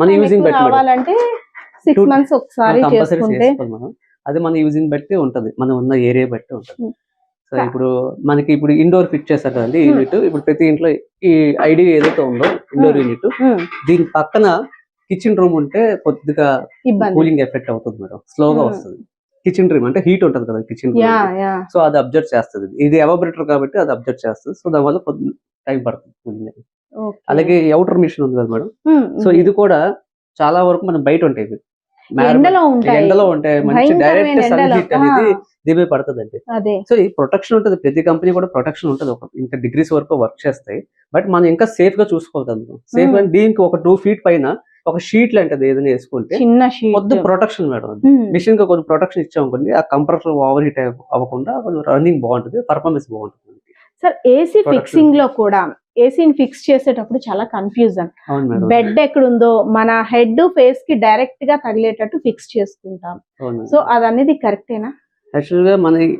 కావాలంటే 6 months ఒకసారి చేసుకుంటే అది మన యూజింగ్ బట్టి ఉంటది, మనం ఉన్న ఏరియా బట్టి ఉంటది. సో కా- ఇప్పుడు మనకి ఇప్పుడు ఇండోర్ ఫిట్ చేస్తారు కదండి యూనిట్. ఇప్పుడు ప్రతి ఇంట్లో ఈ ఐడి ఏదైతే ఉందో ఇండోర్ యూనిట్, దీని పక్కన కిచెన్ రూమ్ ఉంటే కొద్దిగా ఇబ్బంది. కూలింగ్ ఎఫెక్ట్ అవుతుంది మేడం, స్లోగా వస్తుంది. కిచెన్ రూమ్ అంటే హీట్ ఉంటది కదా kitchen yeah room, yeah. So అది అబ్జర్వ్ చేస్తుంది. ఇది ఎవాబరేటర్ కాబట్టి అది అబ్జర్వ్ చేస్తుంది. సో దానివల్ల కొద్ది టైం పడుతుంది కూలింగ్. ఓకే. అలాగే అవుటర్ మిషన్ ఉంది కదా మేడం, సో ఉమ్. ఇది కూడా చాలా వరకు మనం బయట ఉంటాయి ఇవి. ఎండలో ఉంటాయి. ఎండలో ఉంటాయి, మంచి భయంకరమైన డైరెక్ట్ సన్ ఎండలో. హీట్ అనేది దీని మీద పడుతుందండి. అదే. సో ఈ ప్రొటెక్షన్ ఉంటుంది, ప్రతి కంపెనీ కూడా ప్రొటెక్షన్ ఉంటుంది, ఒక ఇంకా డిగ్రీస్ వరకు వర్క్ చేస్తాయి. బట్ మనం ఇంకా సేఫ్ గా చూసుకోవాలి అందులో. సేఫ్ అంటే దీనికి ఒక 2 feet పైన ఒక షీట్ లాంటిది ఏదైనా వేసుకుంటే చిన్న షీట్. కొద్ది ప్రొటెక్షన్ మేడం. మిషన్ కి కొంచెం ప్రొటెక్షన్ ఇచ్చామనుకోండి, ఆ కంప్రెసర్ ఓవర్ హీట్ అవ్వకుండా కొంచెం రన్నింగ్ బాగుంటుంది, పర్ఫార్మెన్స్ బాగుంటుంది. సార్ ఏసీ ఫిక్సింగ్ లో కూడా ఏసీని ఫిక్స్ చేసేటప్పుడు చాలా కన్ఫ్యూజన్. అవును మేడం. బెడ్ ఎక్కడుందో మన హెడ్ ఫేస్ కి డైరెక్ట్ గా తగిలేటట్టు ఫిక్స్ చేసుకుంటాం. అవును. సో అది అనేది కరెక్టేనా? యాక్చువల్ గా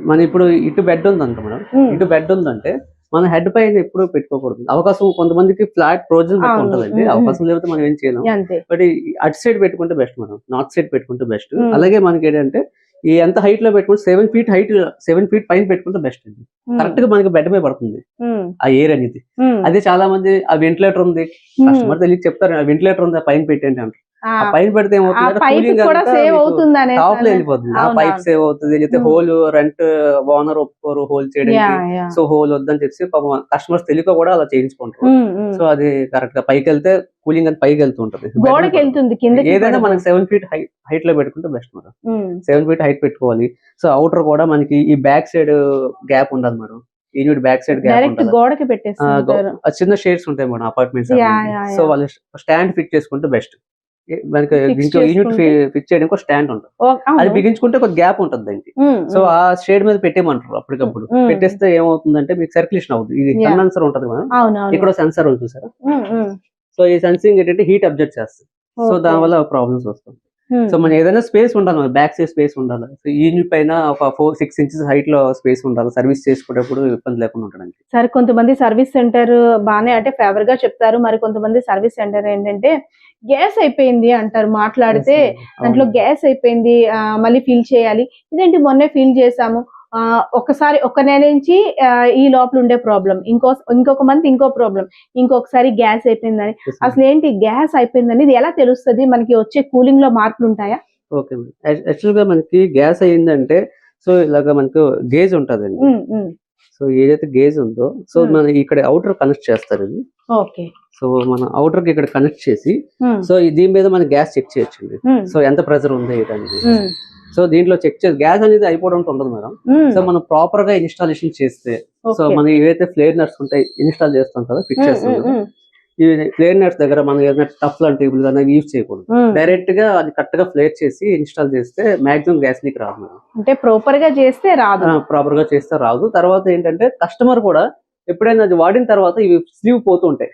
మన ఇప్పుడు ఇటు బెడ్ ఉందంట మేడం, ఇటు బెడ్ ఉందంటే మన హెడ్ పైన ఎప్పుడు పెట్టుకోకూడదు. అవకాశం కొంతమందికి ఫ్లాట్ ప్రొవిజన్ బట్టి అవును. ఉంటుందండి, అవకాశం లేకపోతే మనం ఏం చేయలేం. అంతే. బట్ అటు సైడ్ పెట్టుకుంటే బెస్ట్ మేడం, నార్త్ సైడ్ పెట్టుకుంటే బెస్ట్. అలాగే మనకి ఏంటంటే ఈ ఎంత హైట్ లో పెట్టుకుంటే 7 feet పైన పెట్టుకుంటే బెస్ట్ అండి. కరెక్ట్ గా మనకి బెడ్ మీద పడుతుంది ఆ ఎయిర్ అనేది. అదే చాలా మంది ఆ వెంటిలేటర్ ఉంది, కస్టమర్ తెలియక చెప్తారు ఆ వెంటిలేటర్ ఉంది పైన పెట్టండి అంటారు. ఆ పైన పెడితే ఏమవుతుంది, కూలింగ్ కూడా సేవ్ అవుతుంది అనే టాప్ లో వెళ్ళిపోతుంది, ఆ పైప్ సేవ్ అవుతుంది. లేకపోతే హోల్ రెంట్ ఓనర్ ఒప్పుకోరు హోల్ చేయడానికి, సో హోల్ వద్దని చెప్పి పాపం కస్టమర్స్ తెలియక కూడా అలా చేయించుకుంటారు. సో అది కరెక్ట్ గా పైకి వెళ్తే కూలింగ్ అని పైకి వెళ్తూ ఉంటుంది, గోడకి వెళ్తుంది కింద. ఏదైనా మనకి 7 feet హైట్ లో పెట్టుకుంటే బెస్ట్ మేడం. 7 feet హైట్ పెట్టుకోవాలి. సో అవుటర్ కూడా మనకి ఈ బ్యాక్ సైడ్ గ్యాప్ ఉండదు madam, unit back side gap direct ఉండదు. గోడకి పెట్టేస్తారు. చిన్న షేడ్స్ ఉంటాయి మేడం అపార్ట్మెంట్స్. సో వాళ్ళు స్టాండ్ ఫిట్ చేసుకుంటే బెస్ట్. మనకి దీంట్లో యూనిట్ ఫిక్స్ చేయడానికి ఒక స్టాండ్ ఉంటుంది, అది బిగించుకుంటే ఒక గ్యాప్ ఉంటుంది దానికి. సో ఆ షేడ్ మీద పెట్టేయమంటారు అప్పటికప్పుడు. పెట్టేస్తే ఏమవుతుందంటే మీకు సర్క్యులేషన్ అవుతుంది. ఇది సెన్సర్ ఉంటుంది మేడం, ఇక్కడ సెన్సర్ ఉంది చూసారా. సో ఈ సెన్సింగ్ ఏంటంటే హీట్ అబ్జర్వ్ చేస్తుంది, సో దాని వల్ల ప్రాబ్లమ్స్ వస్తుంది. సో మనం ఏదైనా స్పేస్ ఉండాలి, మన బ్యాక్ సైడ్ స్పేస్ ఉండాలి. సో యూనిట్ పైన ఒక 4-6 inches హైట్ లో స్పేస్ ఉండాలి, సర్వీస్ చేసుకునేటప్పుడు ఇబ్బంది లేకుండా ఉండడానికి. సరే, కొంతమంది సర్వీస్ సెంటర్ బానే అంటే ఫేవర్ గా చెప్తారు, మరి కొంతమంది సర్వీస్ సెంటర్ ఏంటంటే గ్యాస్ అయిపోయింది అంటారు మాట్లాడితే. దాంట్లో గ్యాస్ అయిపోయింది, మళ్ళీ ఫిల్ చేయాలి. ఇదేంటి మొన్నే ఫిల్ చేసాము, ఒకసారి ఒక నెల నుంచి ఈ లోపల ఉండే ప్రాబ్లం, ఇంకొక మంత్ ఇంకో ప్రాబ్లం, ఇంకొకసారి గ్యాస్ అయిపోయిందని. అసలు ఏంటి గ్యాస్ అయిపోయిందని ఇది ఎలా తెలుస్తుంది? మనకి వచ్చే కూలింగ్ లో మార్పులు ఉంటాయా? Okay madam. యాక్చువల్ గా మనకి గ్యాస్ అయ్యిందంటే సో ఇలాగా మనకు గేజ్ ఉంటదండి. సో ఏదైతే గేజ్ ఉందో, సో మన ఇక్కడ అవుటర్ కనెక్ట్ చేస్తారు ఇది. ఓకే. సో మన అవుటర్ కి ఇక్కడ కనెక్ట్ చేసి, సో దీని మీద మన గ్యాస్ చెక్ చేయొచ్చండి. సో ఎంత ప్రెషర్ ఉంది ఏంటనేది. సో దీంట్లో చెక్ చేసి గ్యాస్ అనేది అయిపోవడం ఉండదు మేడం. సో మనం ప్రాపర్ గా ఇన్స్టాలేషన్ చేస్తే, సో మనం ఏవైతే ఫ్లేర్ నట్స్ ఉంటాయి ఇన్స్టాల్ చేస్తాం కదా, ఫిక్స్ చేస్తాం కదా, ఈ ఫ్లేర్ నట్స్ దగ్గర మనం ఏదైనా టఫ్ లాంటి టేబుల్ కానీ యూజ్ చేయకూడదు. డైరెక్ట్ గా అది కరెక్ట్ గా ఫ్లేర్ చేసి ఇన్స్టాల్ చేస్తే మాక్సిమం గ్యాస్ లీక్ రాదు మేడం. అంటే ప్రాపర్ గా చేస్తే రాదు. ప్రాపర్ గా చేస్తే రాదు. తర్వాత ఏంటంటే కస్టమర్ కూడా ఎప్పుడైనా అది వాడిన తర్వాత ఇవి స్లీవ్ పోతూ ఉంటాయి.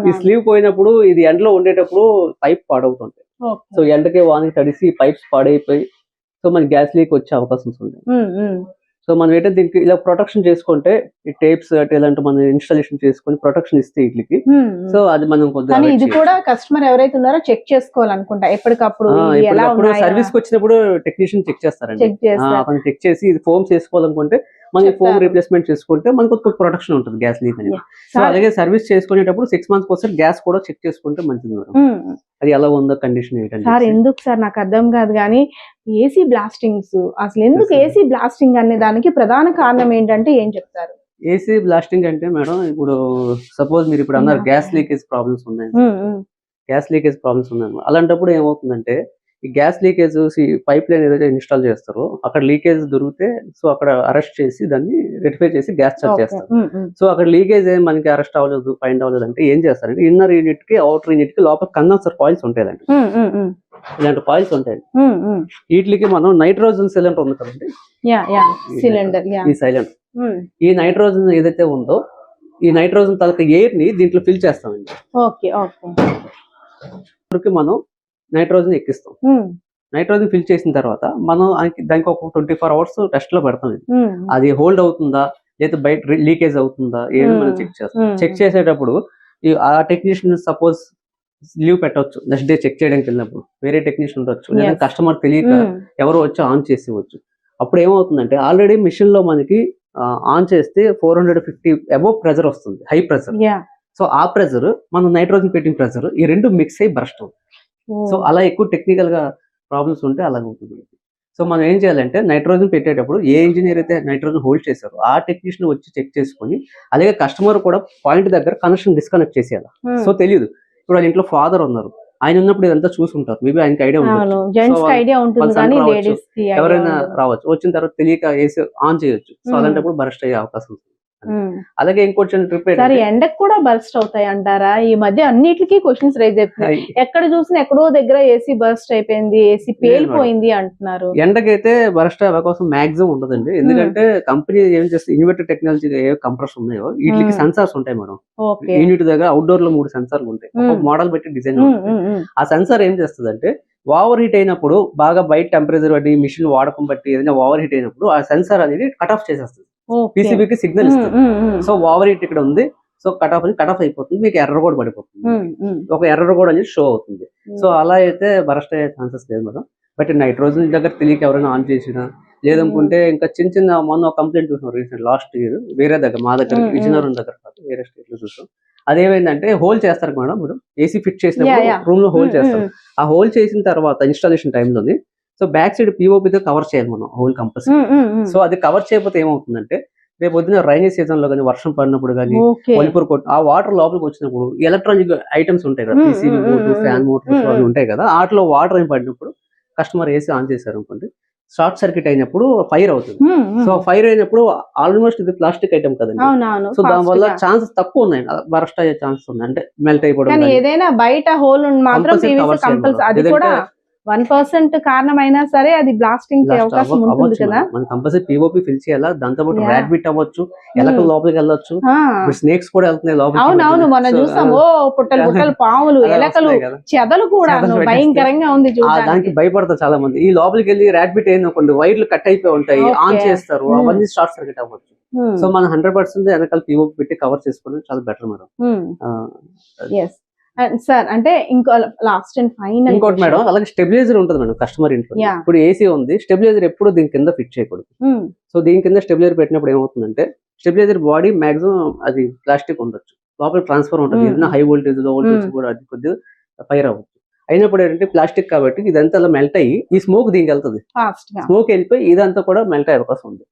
ఈ స్లీవ్ పోయినప్పుడు ఇది ఎండలో ఉండేటప్పుడు పైప్ పాడవుతుంటాయి. సో ఎండకే వానికి తడిసి పైప్స్ పాడైపోయి సో మనకి గ్యాస్ లీక్ వచ్చే అవకాశం ఉంటాయి. సో మనం ఏంటంటే దీనికి ఇలా ప్రొటెక్షన్ చేసుకుంటే ఈ టేప్స్ ఇలాంటి మనం ఇన్స్టాలేషన్ చేసుకొని ప్రొటెక్షన్ ఇస్తే వీటికి, సో అది మనం కొద్దిగా ఇది కూడా కస్టమర్ ఎవరైతే ఉన్నారో చెక్ చేసుకోవాలనుకుంటా ఎప్పటికప్పుడు. సర్వీస్ కి వచ్చినప్పుడు టెక్నీషియన్ చెక్ చేస్తారండి. అతను చెక్ చేసి ఇది ఫోమ్ చేసుకోవాలనుకుంటే మనకి ఫోమ్ రీప్లేస్మెంట్ చేసుకుంటే మనకు ఒక ప్రొటెక్షన్ ఉంటుంది గ్యాస్ లీక్ అనేది. సో అలాగే సర్వీస్ చేసుకునేటప్పుడు 6 months ఒకసారి గ్యాస్ కూడా చెక్ చేసుకుంటే మంచిది మేడం. అది ఎలా ఉందో కండిషన్ ఏంటంటే. సార్ ఎందుకు సార్ నాకు అర్థం కాదు కానీ ఏసీ బ్లాస్టింగ్స్ అసలు ఎందుకు ఏసీ బ్లాస్టింగ్ అనే దానికి ప్రధాన కారణం ఏంటంటే ఏం చెప్తారు? ఏసీ బ్లాస్టింగ్ అంటే మేడం, ఇప్పుడు సపోజ్ మీరు ఇప్పుడు అన్నారు గ్యాస్ లీకేజ్ ప్రాబ్లమ్స్ ఉన్నాయి, గ్యాస్ లీకేజ్ ప్రాబ్లమ్స్ ఉన్నాయి. అలాంటప్పుడు ఏమవుతుందంటే ఈ గ్యాస్ లీకేజ్ పైప్ లైన్ ఏదైతే ఇన్స్టాల్ చేస్తారో అక్కడ లీకేజ్ దొరికితే సో అక్కడ అరెస్ట్ చేసి దాన్ని రెక్టిఫై చేసి గ్యాస్ చార్జ్ చేస్తారు. సో అక్కడ లీకేజ్ ఏం మనకి అరెస్ట్ అవ్వలేదు, ఫైండ్ అవ్వలేదు అంటే ఏం చేస్తారంటే ఇన్నర్ యూనిట్ కి అవుటర్ యూనిట్ కి లోపల కండెన్సర్ కాయిల్స్ ఉంటాయండి. ఇలాంటి కాయిల్స్ ఉంటాయి. వీటికి మనం నైట్రోజన్ సిలిండర్ ఉంది కదండి, ఈ సిలిండర్, ఈ నైట్రోజన్ ఏదైతే ఉందో ఈ నైట్రోజన్ తాలూకా ఎయిర్ ని దీంట్లో ఫిల్ చేస్తామండి. మనం నైట్రోజన్ ఎక్కిస్తాం. నైట్రోజన్ ఫిల్ చేసిన తర్వాత మనం దానికి ఒక 24 hours టెస్ట్ లో పెడతాం. అది హోల్డ్ అవుతుందా లేదా బయట లీకేజ్ అవుతుందా ఏమి మనం చెక్ చేస్తాం. చెక్ చేసేటప్పుడు ఆ టెక్నీషియన్ సపోజ్ లీవ్ పెట్టవచ్చు, నెక్స్ట్ డే చెక్ చేయడానికి వెళ్ళినప్పుడు వేరే టెక్నీషియన్ ఉండొచ్చు, లేదా Yes. కస్టమర్ తెలియక ఎవరో వచ్చి ఆన్ చేసి ఇవ్వచ్చు. అప్పుడు ఏమవుతుందంటే ఆల్రెడీ మిషన్ లో మనకి ఆన్ చేస్తే 450 అబోవ్ ప్రెజర్ వస్తుంది, హై ప్రెజర్. సో ఆ ప్రెజర్ మన నైట్రోజన్ పెట్టిన ప్రెజర్ ఈ రెండు మిక్స్ అయ్యి బరస్ట్ అవుతుంది. సో అలా ఎక్కువ టెక్నికల్ గా ప్రాబ్లమ్స్ ఉంటే అలాగ ఉంటుంది. సో మనం ఏం చేయాలంటే నైట్రోజన్ పెట్టేటప్పుడు ఏ ఇంజనీర్ అయితే నైట్రోజన్ హోల్డ్ చేశారో ఆ టెక్నీషియన్ వచ్చి చెక్ చేసుకొని, అలాగే కస్టమర్ కూడా పాయింట్ దగ్గర కనెక్షన్ డిస్కనెక్ట్ చేసేయాలి. సో తెలియదు, ఇప్పుడు వాళ్ళ ఇంట్లో ఫాదర్ ఉన్నారు, ఆయన ఉన్నప్పుడు ఇదంతా చూసుకుంటారు, మేబీ ఆయనకి ఐడియా ఉండదు, ఎవరైనా రావచ్చు, వచ్చిన తర్వాత తెలియక వేసి ఆన్ చేయొచ్చు. సో అలాంటప్పుడు బరస్ట్ అయ్యే అవకాశం ఉంది. అలాగే ఇంకోటి ట్రిప్ ఎండకు కూడా బర్స్ట్ అవుతాయి అంటారా? ఈ మధ్య అన్నిటికీ క్వశ్చన్స్ రైజ్ అవుతున్నాయి. ఎక్కడ చూసినా ఎక్కడో దగ్గర ఏసీ బర్స్ట్ అయిపోయింది, ఏసీ పేలిపోయింది అంటున్నారు. ఎండకైతే బర్స్ట్ అయ్యే అవకాశం మాక్సిమం ఉండదండి, ఎందుకంటే కంపెనీ ఏం చేస్తే ఇన్వర్టర్ టెక్నాలజీ ఏ కంప్రెసర్ ఉన్నాయో వీటికి సెన్సార్స్ ఉంటాయి మేడం. యూనిట్ దగ్గర అవుట్డోర్ లో 3 సెన్సార్లు ఉంటాయి, మోడల్ బట్టి డిజైన్ ఉంటుంది. ఆ సెన్సార్ ఏం చేస్తుంది అంటే ఓవర్ హీట్ అయినప్పుడు, బాగా బయట టెంపరేచర్ బట్టి మిషన్ వాడకం బట్టి ఏదైనా ఓవర్ హీట్ అయినప్పుడు ఆ సెన్సార్ అనేది కట్ ఆఫ్ చేసేస్తుంది, పీసీబీకి సిగ్నల్ ఇస్తుంది. సో ఓవర్ హీట్ ఇక్కడ ఉంది, సో కట్ ఆఫ్ అయిపోతుంది, మీకు ఎర్రర్ కూడా పడిపోతుంది, ఒక ఎర్రర్ కూడా అనేది షో అవుతుంది. సో అలా అయితే బరస్ట్ అయ్యే ఛాన్సెస్ లేదు మేడం. బట్ నైట్రోజన్ దగ్గర తెలియక ఎవరైనా ఆన్ చేసినా, లేదనుకుంటే ఇంకా చిన్న మొన్న కంప్లైంట్ చూసాం రీసెంట్ లాస్ట్ ఇయర్ వేరే దగ్గర, మా దగ్గర విజయనగరం దగ్గర కాదు వేరే స్టేట్ లో చూసాం. అదేమైందంటే హోల్ చేస్తారు మేడం, మీరు ఏసీ ఫిట్ చేసినప్పుడు రూమ్ లో హోల్ చేస్తారు. ఆ హోల్ చేసిన తర్వాత ఇన్స్టాలేషన్ టైంలోని సో బ్యాక్ సైడ్ పిఓపితో కవర్ చేయాలి మనం హోల్ కంపల్సరీ. సో అది కవర్ చేయకపోతే ఏమవుతుందంటే రేపు పొద్దున రైనీ సీజన్ లో కానీ, వర్షం పడినప్పుడు కానీ, ఒలిపూర్ ఆ వాటర్ లోపలికి వచ్చినప్పుడు ఎలక్ట్రానిక్ ఐటమ్స్ ఉంటాయి కదా, పీసీబీ బోర్డు, ఫ్యాన్ మోటార్స్ అవి ఉంటాయి కదా, వాటిలో వాటర్ ఏం పడినప్పుడు కస్టమర్ ఏసీ ఆన్ చేశారు అనుకోండి, షార్ట్ సర్క్యూట్ అయినప్పుడు ఫైర్ అవుతుంది. సో ఫైర్ అయినప్పుడు ఆల్మోస్ట్ ఇది ప్లాస్టిక్ ఐటమ్ కదండి, సో దానివల్ల ఛాన్సెస్ తక్కువ ఉన్నాయి, బరస్ట్ అయ్యే ఛాన్సెస్ ఉన్నాయి, అంటే మెల్ట్ అయిపోవడం. ఏదైనా బయట హోల్ మాత్రం అది కూడా 1% కారణమైనా సరే అది బ్లాస్టింగ్ అవకాశం ఉంటుంది కదా. మనం కంపల్సరీ పిఓపి ఫిల్ చేయాలా, దాంతో పాటు ర్యాట్ బిట్ అవ్వచ్చు, ఎలకలు లోపలికి వెళ్ళొచ్చు, స్నేక్స్ కూడా వెళ్తున్నాయి లోపలికి. అవునవును, మనం చూసాం పుట్టలు పాములు, ఎలకలు, చెదలు కూడా భయంకరంగా ఉంది. దానికి భయపడతారు చాలా మంది. ఈ లోపలికి వెళ్ళి ర్యాట్ బిట్ అయిందనుకోండి, వైర్లు కట్ అయిపోయి ఉంటాయి, ఆన్ చేస్తారు, అవన్నీ షార్ట్ సర్క్యూట్ అవ్వచ్చు. సో మనం 100% వెనకాల పిఓపి పెట్టి కవర్ చేసుకోవడం చాలా బెటర్ మేడం. సార్ అంటే ఇంకో లాస్ట్ అండ్ ఫైనల్ ఇంకోటి మేడం, అలాగే స్టెబిలైజర్ ఉంటుంది మేడం కస్టమర్ ఇంట్లో. ఇప్పుడు ఏసీ ఉంది, స్టెబిలైజర్ ఎప్పుడు దీని కింద ఫిట్ చేయకూడదు. సో దీని కింద స్టెబిలైజర్ పెట్టినప్పుడు ఏమవుతుందంటే స్టెబిలైజర్ బాడీ మాక్సిమం అది ప్లాస్టిక్ ఉండొచ్చు, లోపల ట్రాన్స్ఫర్ ఉంటుంది, ఏదైనా హై వోల్టేజ్ లో వోల్టేజ్ కూడా అది కొద్దిగా ఫైర్ అవ్వచ్చు. అయినప్పుడు ఏంటంటే ప్లాస్టిక్ కాబట్టి ఇదంతా అలా మెల్ట్ అయ్యి ఈ స్మోక్ దీనికి వెళ్తుంది, స్మోక్ వెళ్ళిపోయి ఇదంతా కూడా మెల్ట్ అయ్యే అవకాశం ఉంది.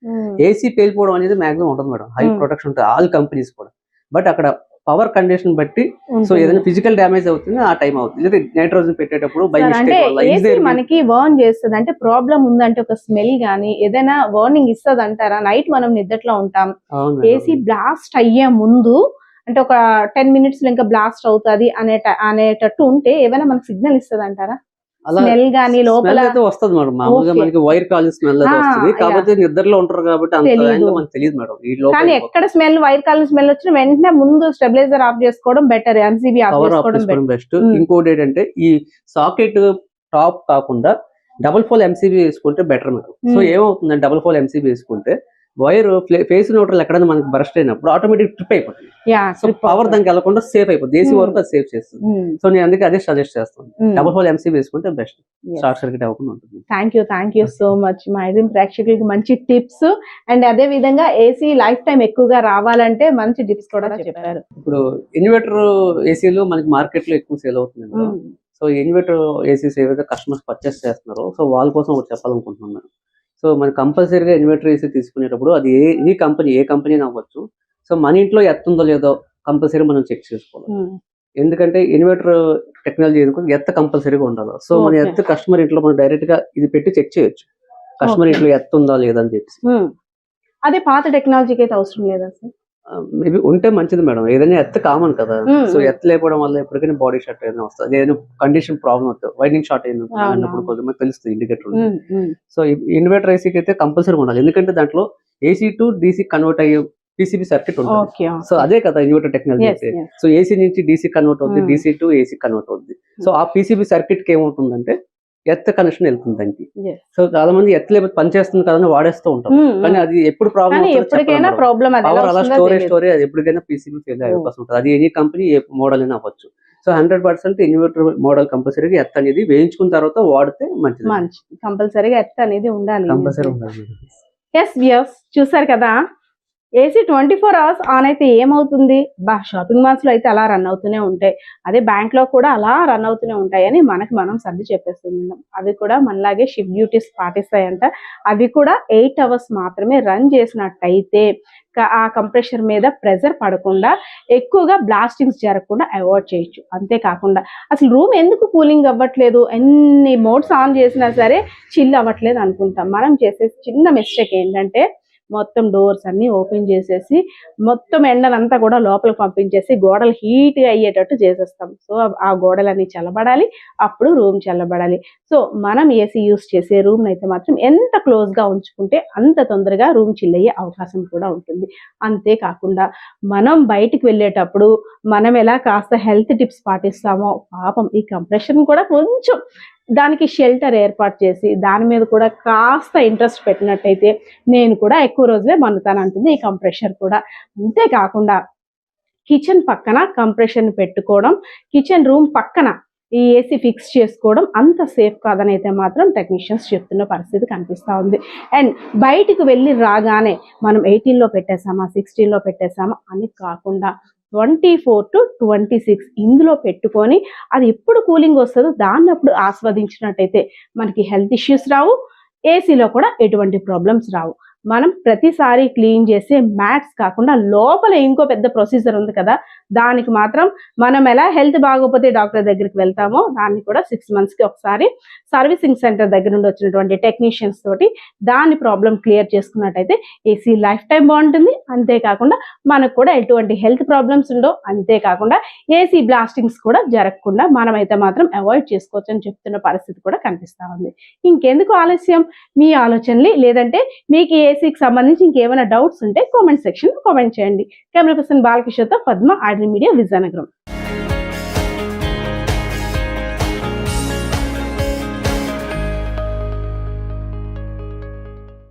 ఏసీ పేలిపోవడం అనేది మాక్సిమం ఉంటుంది మేడం, హై ప్రొటెక్షన్ ఉంటుంది ఆల్ కంపెనీస్ కూడా. బట్ అక్కడ పవర్ కండిషన్ బట్టి సో ఏదైనా ఫిజికల్ డ్యామేజ్ అవుతుంది, ఆ టైం అవుతుంది. నైట్రోజన్ పెట్టేటప్పుడు బై మిస్టేక్ వల్ల మనకి వార్న్ చేస్తుంది, అంటే ప్రాబ్లం ఉందంటే ఒక స్మెల్ గానీ ఏదైనా వార్నింగ్ ఇస్తుంది అంటారా? నైట్ మనం నిద్రలో ఉంటాం, ఏసీ బ్లాస్ట్ అయ్యే ముందు అంటే ఒక 10 minutes ఇంకా బ్లాస్ట్ అవుతుంది అనేటట్టు ఉంటే ఏమైనా మనకి సిగ్నల్ ఇస్తుంది అంటారా? స్మెల్ గానీ లోపల వస్తుంది మేడం, మామూలుగా మనకి వైర్ కాలింగ్ స్మెల్ వస్తుంది, కాకపోతే నిద్రలో ఉంటారు కాబట్టి అంత మనకు తెలియదు మేడం. కానీ ఎక్కడ స్మెల్, వైర్ కాలింగ్ స్మెల్ వచ్చిన వెంటనే ముందు స్టెబిలైజర్ ఆఫ్ చేసుకోవడం బెటర్, ఎంసీబీ ఆఫ్ చేసుకోవడం బెస్ట్. ఇంకోటి ఏంటంటే ఈ సాకెట్ టాప్ కాకుండా డబుల్ ఫోల్ ఎంసీబీ వేసుకుంటే బెటర్ మేడం. సో ఏమవుతుందంటే డబుల్ ఫోల్ ఎంసీబీ వేసుకుంటే వైర్ ఫేస్ న్యూట్రల్ ఎక్కడైనా మనకి బరస్ట్ అయినప్పుడు ఆటోమేటిక్ ట్రిప్ అయిపోతుంది, సో పవర్ దానికి వెళ్ళకుండా సేఫ్ అయిపోతుంది, ఏసీ వరకు అది సేవ్ చేస్తుంది. సో నేను అందుకే అదే సజెస్ట్ చేస్తాను, డబుల్ హోల్ ఎంసీ వేసుకుంటే బెస్ట్, షార్ట్ సర్క్యూట్ అవ్వకుండా ఉంటుంది. Thank you so much. మా ఐడ్రీమ్ ప్రేక్షకులకి మంచి టిప్స్ అండ్ అదే విధంగా ఏసీ లైఫ్ టైం ఎక్కువగా రావాలంటే మంచి టిప్స్ కూడా చెప్పారు. ఇప్పుడు ఇన్వర్టర్ ఏసీలు మనకి మార్కెట్ లో ఎక్కువ సేల్ అవుతుంది. సో ఇన్వర్టర్ ఏసీస్ ఏవైతే కస్టమర్స్ పర్చేస్ చేస్తున్నారో సో వాళ్ళ కోసం ఒకటి చెప్పాలనుకుంటున్నాను. సో మనం కంపల్సరీగా ఇన్వర్టర్ ఏసీ తీసుకునేటప్పుడు అది ఏ కంపెనీ అవ్వచ్చు, సో మన ఇంట్లో ఎత్తుందో లేదో కంపల్సరీ మనం చెక్ చేసుకోవాలి. ఎందుకంటే ఇన్వర్టర్ టెక్నాలజీ ఎత్త కంపల్సరీగా ఉండాలి. సో మన ఎత్త కస్టమర్ ఇంట్లో మనం డైరెక్ట్ గా ఇది పెట్టి చెక్ చేయొచ్చు, కస్టమర్ ఇంట్లో ఎత్తుందా లేదా అని చెప్పి. అదే పాత టెక్నాలజీకి అయితే అవసరం లేదా సార్? మేబీ ఉంటే మంచిది మేడం, ఏదైనా ఎత్త కామన్ కదా. సో ఎత్త లేకపోవడం వల్ల ఎప్పటికైనా బాడీ షార్ట్ ఏదైనా వస్తుంది, ఏదైనా కండిషన్ ప్రాబ్లమ్ అవుతుంది, వైరింగ్ షార్ట్ అయినప్పుడు కొద్దిగా తెలుస్తుంది ఇండికేటర్. సో ఇన్వర్టర్ ఏసీకి అయితే కంపల్సరీ ఉండాలి, ఎందుకంటే దాంట్లో ఏసీ టు డీసీ కన్వర్ట్ అయ్యే పీసీబీ సర్క్యూట్ ఉంటుంది. సో అదే కదా ఇన్వర్టర్ టెక్నాలజీ అయితే. సో ఏసీ నుంచి డీసీ కన్వర్ట్ అవుతుంది, డీసీ టు ఏసీ కన్వర్ట్ అవుతుంది. సో ఆ పీసీబీ సర్క్యూట్ కి ఏమవుతుందంటే ఎత్త కనెక్షన్ వెళ్తుంది దానికి. సో చాలా మంది ఎత్తలేకపోతే పని చేస్తుంది కదా వాడేస్తూ ఉంటారు, కానీ అది ఎప్పుడు ప్రాబ్లం పవర్ అలా స్టోరేజ్ అది ఎప్పటికైనా పీసీబీ ఫెయిల్ అయ్యే అవకాశం ఉంటుంది, అది ఎనీ కంపెనీ ఏ మోడల్ అయినా అవ్వచ్చు. సో 100% ఇన్వర్టర్ మోడల్ కంపల్సరీగా ఎర్త్ అనేది వేయించుకున్న తర్వాత వాడితే మంచిది. కంపల్సరీగా ఎర్త్ అనేది ఉండాలి. కంపల్సరీ ఉండాలి. ఎస్ వ్యూయర్స్, చూసారు కదా, ఏసీ 24 అవర్స్ ఆన్ అయితే ఏమవుతుంది? షాపింగ్ మాల్స్ లో అయితే అలా రన్ అవుతూనే ఉంటాయి, అదే బ్యాంక్ లో కూడా అలా రన్ అవుతూనే ఉంటాయి అని మనం సర్ది చెప్పేస్తున్నాం. అవి కూడా మనలాగే షిఫ్ట్ డ్యూటీస్ పాటిస్తాయంట. అవి కూడా 8 అవర్స్ మాత్రమే రన్ చేసినట్టయితే ఆ కంప్రెషర్ మీద ప్రెజర్ పడకుండా ఎక్కువగా బ్లాస్టింగ్స్ జరగకుండా అవాయిడ్ చేయొచ్చు. అంతేకాకుండా అసలు రూమ్ ఎందుకు కూలింగ్ అవ్వట్లేదు, ఎన్ని మోడ్స్ ఆన్ చేసినా సరే చిల్ అవ్వట్లేదు అనుకుంటాం. మనం చేసే చిన్న మిస్టేక్ ఏంటంటే మొత్తం డోర్స్ అన్ని ఓపెన్ చేసేసి మొత్తం ఎండనంతా కూడా లోపలికి పంపించేసి గోడలు హీట్గా అయ్యేటట్టు చేసేస్తాం. సో ఆ గోడలన్నీ చల్లబడాలి, అప్పుడు రూమ్ చల్లబడాలి. సో మనం ఏసీ యూస్ చేసే రూమ్ అయితే మాత్రం ఎంత క్లోజ్గా ఉంచుకుంటే అంత తొందరగా రూమ్ చిల్ అయ్యే అవకాశం కూడా ఉంటుంది. అంతేకాకుండా మనం బయటికి వెళ్ళేటప్పుడు మనం ఎలా కాస్త హెల్త్ టిప్స్ పాటిస్తామో పాపం ఈ కంప్రెషన్ కూడా కొంచెం దానికి షెల్టర్ ఏర్పాటు చేసి దాని మీద కూడా కాస్త ఇంట్రెస్ట్ పెట్టినట్టయితే నేను కూడా ఎక్కువ రోజులే మన్నుతానంటుంది ఈ కంప్రెషర్ కూడా. అంతేకాకుండా కిచెన్ పక్కన కంప్రెషన్ పెట్టుకోవడం, కిచెన్ రూమ్ పక్కన ఈ ఏసీ ఫిక్స్ చేసుకోవడం అంత సేఫ్ కాదని అయితే మాత్రం టెక్నీషియన్స్ చెప్తున్న పరిస్థితి కనిపిస్తూ ఉంది. అండ్ బయటికి వెళ్ళి రాగానే మనం 18లో పెట్టేసామా 16లో పెట్టేసామా అని కాకుండా 24 to 26 ఇందులో పెట్టుకొని అది ఎప్పుడు కూలింగ్ వస్తుందో దాన్ని అప్పుడు ఆస్వాదించినట్టయితే మనకి హెల్త్ ఇష్యూస్ రావు, ఏసీలో కూడా ఎటువంటి ప్రాబ్లమ్స్ రావు. మనం ప్రతిసారి క్లీన్ చేసే మ్యాట్స్ కాకుండా లోపల ఇంకో పెద్ద ప్రొసీజర్ ఉంది కదా, దానికి మాత్రం మనం ఎలా హెల్త్ బాగోపోతే డాక్టర్ దగ్గరికి వెళ్తామో దాన్ని కూడా 6 monthsకి ఒకసారి సర్వీసింగ్ సెంటర్ దగ్గర నుండి వచ్చినటువంటి టెక్నీషియన్స్ తోటి దాని ప్రాబ్లం క్లియర్ చేసుకున్నట్టయితే ఏసీ లైఫ్ టైం బాగుంటుంది. అంతేకాకుండా మనకు కూడా ఎటువంటి హెల్త్ ప్రాబ్లమ్స్ ఉండవు. అంతేకాకుండా ఏసీ బ్లాస్టింగ్స్ కూడా జరగకుండా మనమైతే మాత్రం అవాయిడ్ చేసుకోవచ్చు అని చెప్తున్న పరిస్థితి కూడా కనిపిస్తూ ఉంది. ఇంకెందుకు ఆలస్యం, మీ ఆలోచనలు లేదంటే మీకు ఏసీకి సంబంధించి ఇంకేమైనా డౌట్స్ ఉంటే కామెంట్ సెక్షన్ కామెంట్ చేయండి. కెమెరా పర్సన్ బాలకిషోర్తో పద్మ, ఐడ్రీమ్ మీడియా, విజయనగరం.